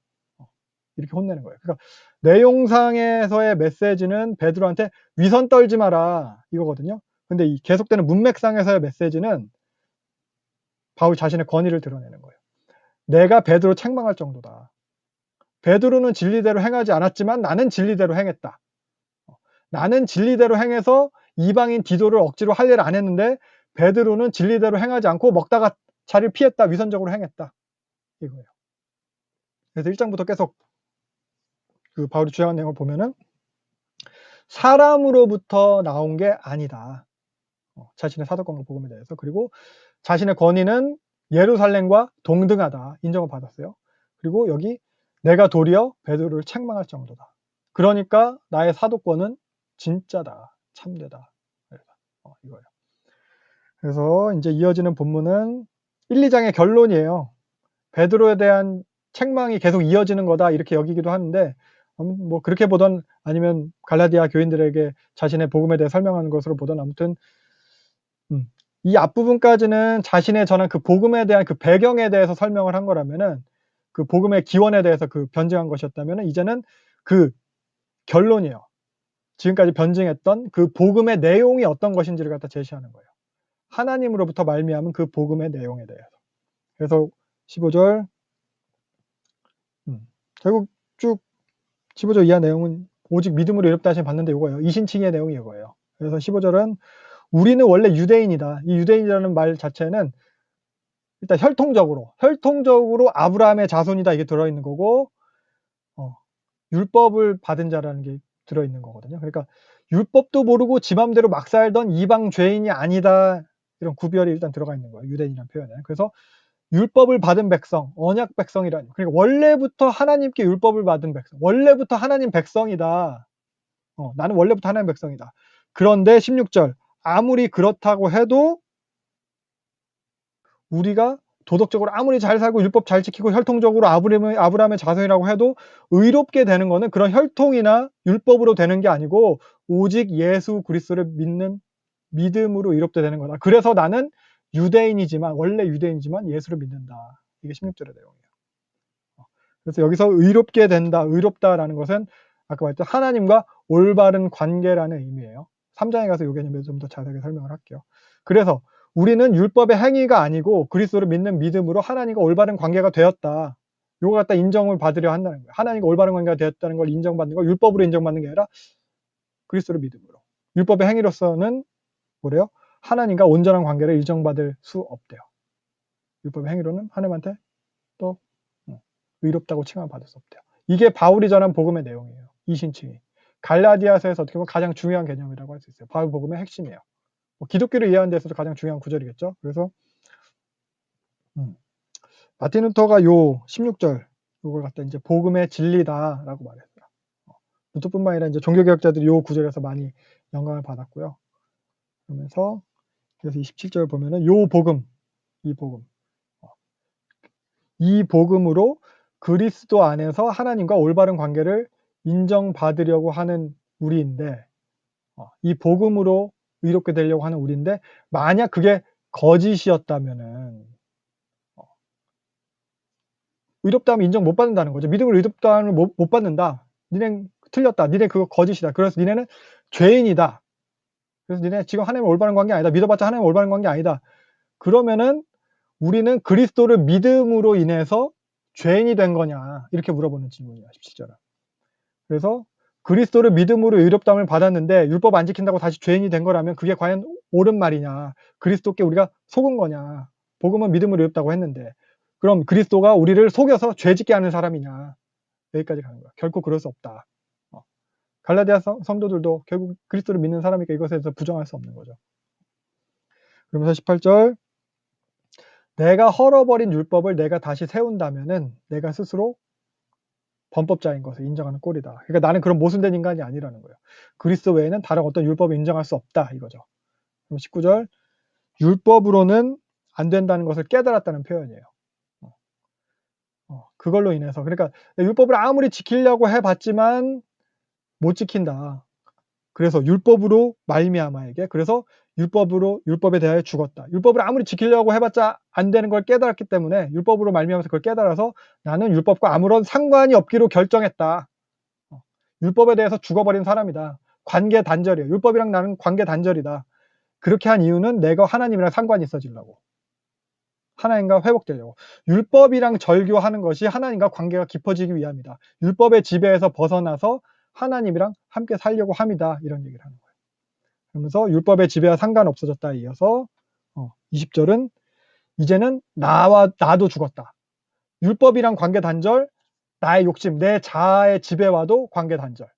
이렇게 혼내는 거예요. 그러니까 내용상에서의 메시지는 베드로한테 위선 떨지 마라 이거거든요. 근데 이 계속되는 문맥상에서의 메시지는 바울 자신의 권위를 드러내는 거예요. 내가 베드로 책망할 정도다. 베드로는 진리대로 행하지 않았지만 나는 진리대로 행했다. 나는 진리대로 행해서 이방인 디도를 억지로 할 일을 안 했는데 베드로는 진리대로 행하지 않고 먹다가 자리를 피했다. 위선적으로 행했다. 이거예요. 그래서 1장부터 계속 그 바울이 주장한 내용을 보면은 사람으로부터 나온 게 아니다. 자신의 사도권과 복음에 대해서. 그리고 자신의 권위는 예루살렘과 동등하다. 인정을 받았어요. 그리고 여기 내가 도리어 베드로를 책망할 정도다. 그러니까 나의 사도권은 진짜다. 참되다. 이거예요. 그래서 이제 이어지는 본문은 1, 2장의 결론이에요. 베드로에 대한 책망이 계속 이어지는 거다 이렇게 여기기도 하는데 뭐 그렇게 보던 아니면 갈라디아 교인들에게 자신의 복음에 대해 설명하는 것으로 보던 아무튼 이 앞부분까지는 자신의 전한 그 복음에 대한 그 배경에 대해서 설명을 한 거라면은 그 복음의 기원에 대해서 그 변증한 것이었다면은 이제는 그 결론이에요. 지금까지 변증했던 그 복음의 내용이 어떤 것인지를 갖다 제시하는 거예요. 하나님으로부터 말미암은 그 복음의 내용에 대해서. 그래서 15절 결국 쭉 15절 이하 내용은 오직 믿음으로 이롭다 하심 받는데 이거예요. 이신칭의 내용이 이거예요. 그래서 15절은 우리는 원래 유대인이다. 이 유대인이라는 말 자체는 일단 혈통적으로 아브라함의 자손이다 이게 들어있는 거고 율법을 받은 자라는 게 들어있는 거거든요. 그러니까 율법도 모르고 지 맘대로 막 살던 이방 죄인이 아니다. 이런 구별이 일단 들어가 있는 거예요. 유대인이라는 표현에. 그래서 율법을 받은 백성, 언약 백성이라니. 그러니까 원래부터 하나님께 율법을 받은 백성. 원래부터 하나님 백성이다. 나는 원래부터 하나님 백성이다. 그런데 16절 아무리 그렇다고 해도 우리가 도덕적으로 아무리 잘 살고 율법 잘 지키고 혈통적으로 아브라함의 자손이라고 해도 의롭게 되는 거는 그런 혈통이나 율법으로 되는 게 아니고 오직 예수 그리스도를 믿는 믿음으로 의롭게 되는 거다. 그래서 나는 유대인이지만 원래 유대인이지만 예수를 믿는다. 이게 16절의 내용이에요. 그래서 여기서 의롭게 된다, 의롭다라는 것은 아까 말했던 하나님과 올바른 관계라는 의미예요. 3장에 가서 이 개념에 좀 더 자세하게 설명을 할게요. 그래서 우리는 율법의 행위가 아니고 그리스도를 믿는 믿음으로 하나님과 올바른 관계가 되었다. 요거 갖다 인정을 받으려 한다는 거예요. 하나님과 올바른 관계가 되었다는 걸 인정받는 걸 율법으로 인정받는 게 아니라 그리스도를 믿음으로. 율법의 행위로서는 뭐래요? 하나님과 온전한 관계를 인정받을 수 없대요. 율법의 행위로는 하나님한테 또 의롭다고 칭함을 받을 수 없대요. 이게 바울이 전한 복음의 내용이에요. 이신칭이. 갈라디아서에서 어떻게 보면 가장 중요한 개념이라고 할 수 있어요. 바울 복음의 핵심이에요. 기독교를 이해하는 데서도 가장 중요한 구절이겠죠. 그래서 마틴 루터가 요 16절 요걸 갖다 이제 복음의 진리다라고 말했어요. 루터뿐만 아니라 이제 종교개혁자들이 요 구절에서 많이 영감을 받았고요. 그러면서 그래서 27절 보면은 요 복음, 이 복음으로 그리스도 안에서 하나님과 올바른 관계를 인정받으려고 하는 우리인데, 이 복음으로 의롭게 되려고 하는 우리인데, 만약 그게 거짓이었다면은 의롭다함을 인정 못 받는다는 거죠. 믿음으로 의롭다함을 못 받는다. 니네 틀렸다. 니네 그거 거짓이다. 그래서 니네는 죄인이다. 그래서 니네 지금 하나님의 올바른 관계 아니다. 믿어봤자 하나님의 올바른 관계 아니다. 그러면은 우리는 그리스도를 믿음으로 인해서 죄인이 된 거냐 이렇게 물어보는 질문이야. 17절은. 그래서 그리스도를 믿음으로 의롭다함을 받았는데 율법 안 지킨다고 다시 죄인이 된 거라면 그게 과연 옳은 말이냐. 그리스도께 우리가 속은 거냐. 복음은 믿음으로 의롭다고 했는데 그럼 그리스도가 우리를 속여서 죄 짓게 하는 사람이냐. 여기까지 가는 거야. 결코 그럴 수 없다. 갈라디아 성도들도 결국 그리스도를 믿는 사람이니까 이것에 대해서 부정할 수 없는 거죠. 그러면서 18절 내가 헐어버린 율법을 내가 다시 세운다면은 내가 스스로 범법자인 것을 인정하는 꼴이다. 그러니까 나는 그런 모순된 인간이 아니라는 거예요. 그리스도 외에는 다른 어떤 율법을 인정할 수 없다 이거죠. 그럼 19절 율법으로는 안 된다는 것을 깨달았다는 표현이에요. 그걸로 인해서 그러니까 율법을 아무리 지키려고 해봤지만 못 지킨다. 그래서 율법으로 말미암아에게 그래서 율법에 대하여 죽었다. 율법을 아무리 지키려고 해봤자 안 되는 걸 깨달았기 때문에 율법으로 말미암아서 그걸 깨달아서 나는 율법과 아무런 상관이 없기로 결정했다. 율법에 대해서 죽어버린 사람이다. 관계 단절이에요. 율법이랑 나는 관계 단절이다. 그렇게 한 이유는 내가 하나님이랑 상관이 있어지려고. 하나님과 회복되려고. 율법이랑 절교하는 것이 하나님과 관계가 깊어지기 위함이다. 율법의 지배에서 벗어나서 하나님이랑 함께 살려고 함이다. 이런 얘기를 하는 거예요. 그러면서 율법의 지배와 상관없어졌다 이어서 20절은 이제는 나도 죽었다. 율법이랑 관계 단절, 나의 욕심, 내 자아의 지배와도 관계 단절.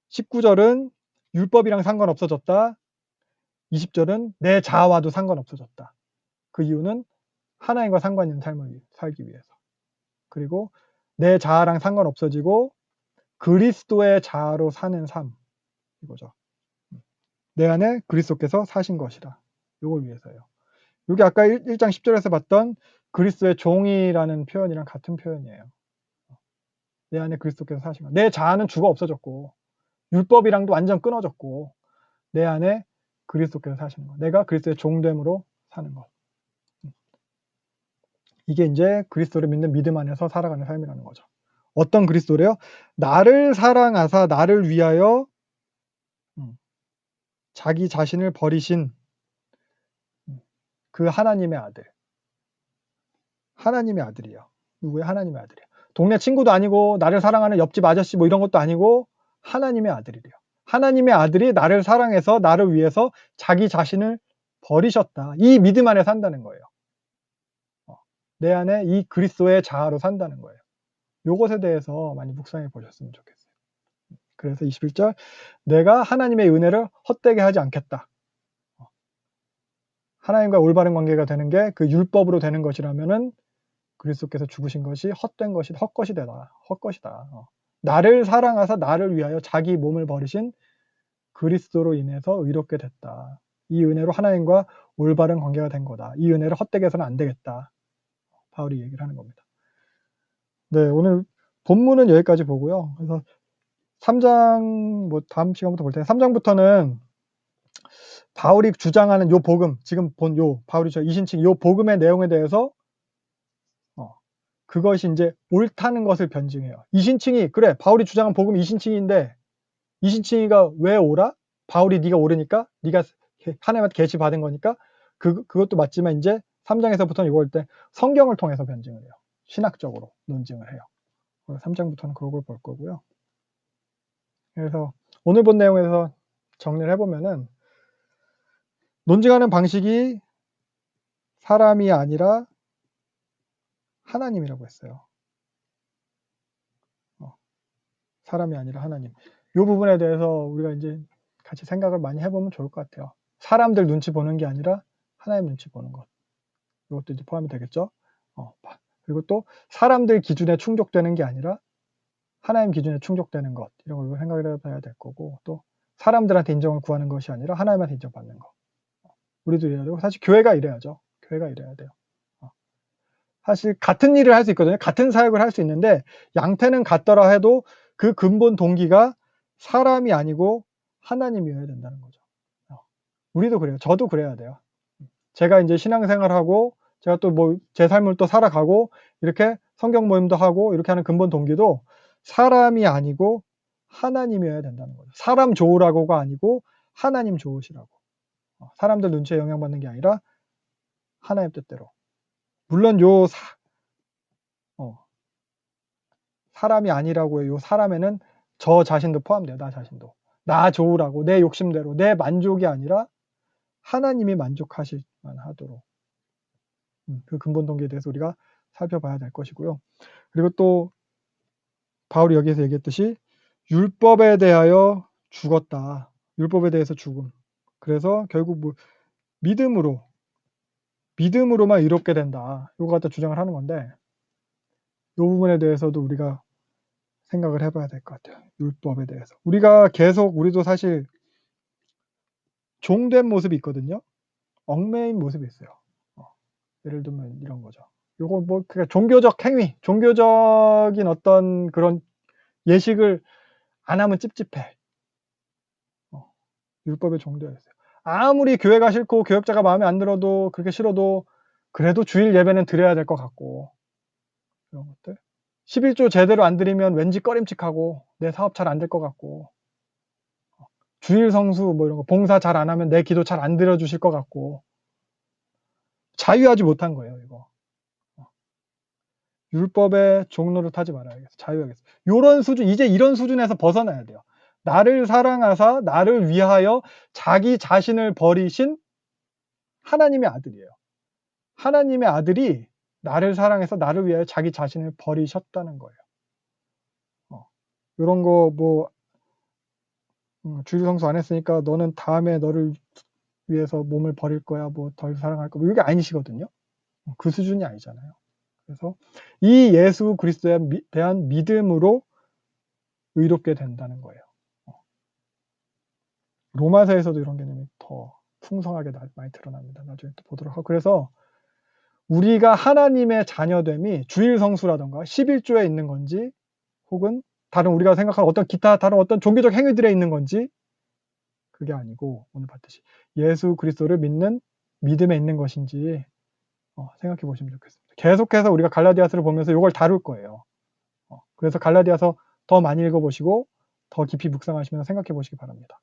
19절은 율법이랑 상관없어졌다. 20절은 내 자아와도 상관없어졌다. 그 이유는 하나님과 상관 있는 삶을 살기 위해서. 그리고 내 자아랑 상관없어지고 그리스도의 자아로 사는 삶. 이거죠. 내 안에 그리스도께서 사신 것이다. 이걸 위해서요. 이게 아까 1장 10절에서 봤던 그리스도의 종이라는 표현이랑 같은 표현이에요. 내 안에 그리스도께서 사신 것. 내 자아는 죽어 없어졌고 율법이랑도 완전 끊어졌고 내 안에 그리스도께서 사시는 것. 내가 그리스도의 종됨으로 사는 것. 이게 이제 그리스도를 믿는 믿음 안에서 살아가는 삶이라는 거죠. 어떤 그리스도래요? 나를 사랑하사 나를 위하여 자기 자신을 버리신 그 하나님의 아들. 하나님의 아들이에요. 누구의 하나님의 아들이에요. 동네 친구도 아니고 나를 사랑하는 옆집 아저씨 뭐 이런 것도 아니고 하나님의 아들이래요. 하나님의 아들이 나를 사랑해서 나를 위해서 자기 자신을 버리셨다. 이 믿음 안에 산다는 거예요. 내 안에 이 그리스도의 자아로 산다는 거예요. 요것에 대해서 많이 묵상해 보셨으면 좋겠어요. 그래서 21절 내가 하나님의 은혜를 헛되게 하지 않겠다. 하나님과 올바른 관계가 되는 게 그 율법으로 되는 것이라면은 그리스도께서 죽으신 것이 헛것이다. 나를 사랑하사 나를 위하여 자기 몸을 버리신 그리스도로 인해서 의롭게 됐다. 이 은혜로 하나님과 올바른 관계가 된 거다. 이 은혜를 헛되게 해서는 안 되겠다. 바울이 얘기를 하는 겁니다. 네, 오늘 본문은 여기까지 보고요. 그래서 3장 뭐 다음 시간부터 볼 텐데 3장부터는 바울이 주장하는 요 복음, 지금 본 요 바울이 저 이신칭 요 복음의 내용에 대해서 그것이 이제 옳다는 것을 변증해요. 이신칭이 그래 바울이 주장한 복음 이신칭인데 이신칭이가 왜 옳아? 바울이 네가 옳으니까 네가 하나님한테 계시 받은 거니까 그것도 맞지만 이제 3장에서부터는 이거 볼 때 성경을 통해서 변증을 해요. 신학적으로 논증을 해요. 3장부터는 그런 걸 볼 거고요. 그래서 오늘 본 내용에서 정리를 해보면은 논증하는 방식이 사람이 아니라 하나님이라고 했어요. 사람이 아니라 하나님. 이 부분에 대해서 우리가 이제 같이 생각을 많이 해보면 좋을 것 같아요. 사람들 눈치 보는 게 아니라 하나님 눈치 보는 것. 이것도 이제 포함이 되겠죠. 그리고 또 사람들 기준에 충족되는 게 아니라 하나님 기준에 충족되는 것. 이런 걸 생각을 해봐야 될 거고 또 사람들한테 인정을 구하는 것이 아니라 하나님한테 인정받는 것. 우리도 이래야 되고 사실 교회가 이래야죠. 교회가 이래야 돼요. 사실 같은 일을 할 수 있거든요. 같은 사역을 할 수 있는데 양태는 같더라 해도 그 근본 동기가 사람이 아니고 하나님이어야 된다는 거죠. 우리도 그래요. 저도 그래야 돼요. 제가 이제 신앙생활하고 제가 또 뭐 제 삶을 또 살아가고 이렇게 성경 모임도 하고 이렇게 하는 근본 동기도 사람이 아니고 하나님이어야 된다는 거죠. 사람 좋으라고가 아니고 하나님 좋으시라고. 사람들 눈치에 영향받는 게 아니라 하나님 뜻대로. 물론 사람이 아니라고 해요. 요 사람에는 저 자신도 포함돼요. 나 자신도. 나 좋으라고 내 욕심대로 내 만족이 아니라 하나님이 만족하실만 하도록 그 근본 동기에 대해서 우리가 살펴봐야 될 것이고요. 그리고 또 바울이 여기에서 얘기했듯이 율법에 대하여 죽었다. 율법에 대해서 죽음. 그래서 결국 뭐 믿음으로만 의롭게 된다. 이거 갖다 주장을 하는 건데 이 부분에 대해서도 우리가 생각을 해봐야 될 것 같아요. 율법에 대해서. 우리도 사실 종된 모습이 있거든요. 얽매인 모습이 있어요. 예를 들면 이런 거죠. 요거 뭐 그러니까 종교적 행위, 종교적인 어떤 그런 예식을 안 하면 찝찝해. 율법에 종되어 있어요. 아무리 교회가 싫고 교역자가 마음에 안 들어도 그렇게 싫어도 그래도 주일 예배는 드려야 될 것 같고 이런 것들. 11조 제대로 안 드리면 왠지 꺼림칙하고 내 사업 잘 안 될 것 같고 주일 성수 뭐 이런 거 봉사 잘 안 하면 내 기도 잘 안 들어주실 것 같고 자유하지 못한 거예요 이거. 율법의 종로를 타지 말아야겠어. 자유하겠어. 요런 수준 이제 이런 수준에서 벗어나야 돼요. 나를 사랑하사 나를 위하여 자기 자신을 버리신 하나님의 아들이에요. 하나님의 아들이 나를 사랑해서 나를 위하여 자기 자신을 버리셨다는 거예요. 이런 거 뭐 주일 성수 안 했으니까 너는 다음에 너를 위해서 몸을 버릴 거야, 뭐 덜 사랑할 거야, 뭐 이게 아니시거든요. 그 수준이 아니잖아요. 그래서 이 예수 그리스도에 대한 믿음으로 의롭게 된다는 거예요. 로마서에서도 이런 개념이 더 풍성하게 많이 드러납니다. 나중에 또 보도록 하고. 그래서 우리가 하나님의 자녀됨이 주일 성수라던가 11조에 있는 건지 혹은 다른 우리가 생각하는 어떤 기타 다른 어떤 종교적 행위들에 있는 건지 그게 아니고 오늘 봤듯이 예수 그리스도를 믿는 믿음에 있는 것인지 생각해 보시면 좋겠습니다. 계속해서 우리가 갈라디아서를 보면서 이걸 다룰 거예요. 그래서 갈라디아서 더 많이 읽어보시고 더 깊이 묵상하시면서 생각해 보시기 바랍니다.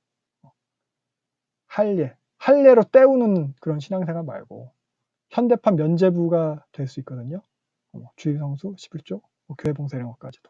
할례로 때우는 그런 신앙생활 말고 현대판 면죄부가 될 수 있거든요. 주일 성수, 11조, 교회 봉사 이런 것까지도.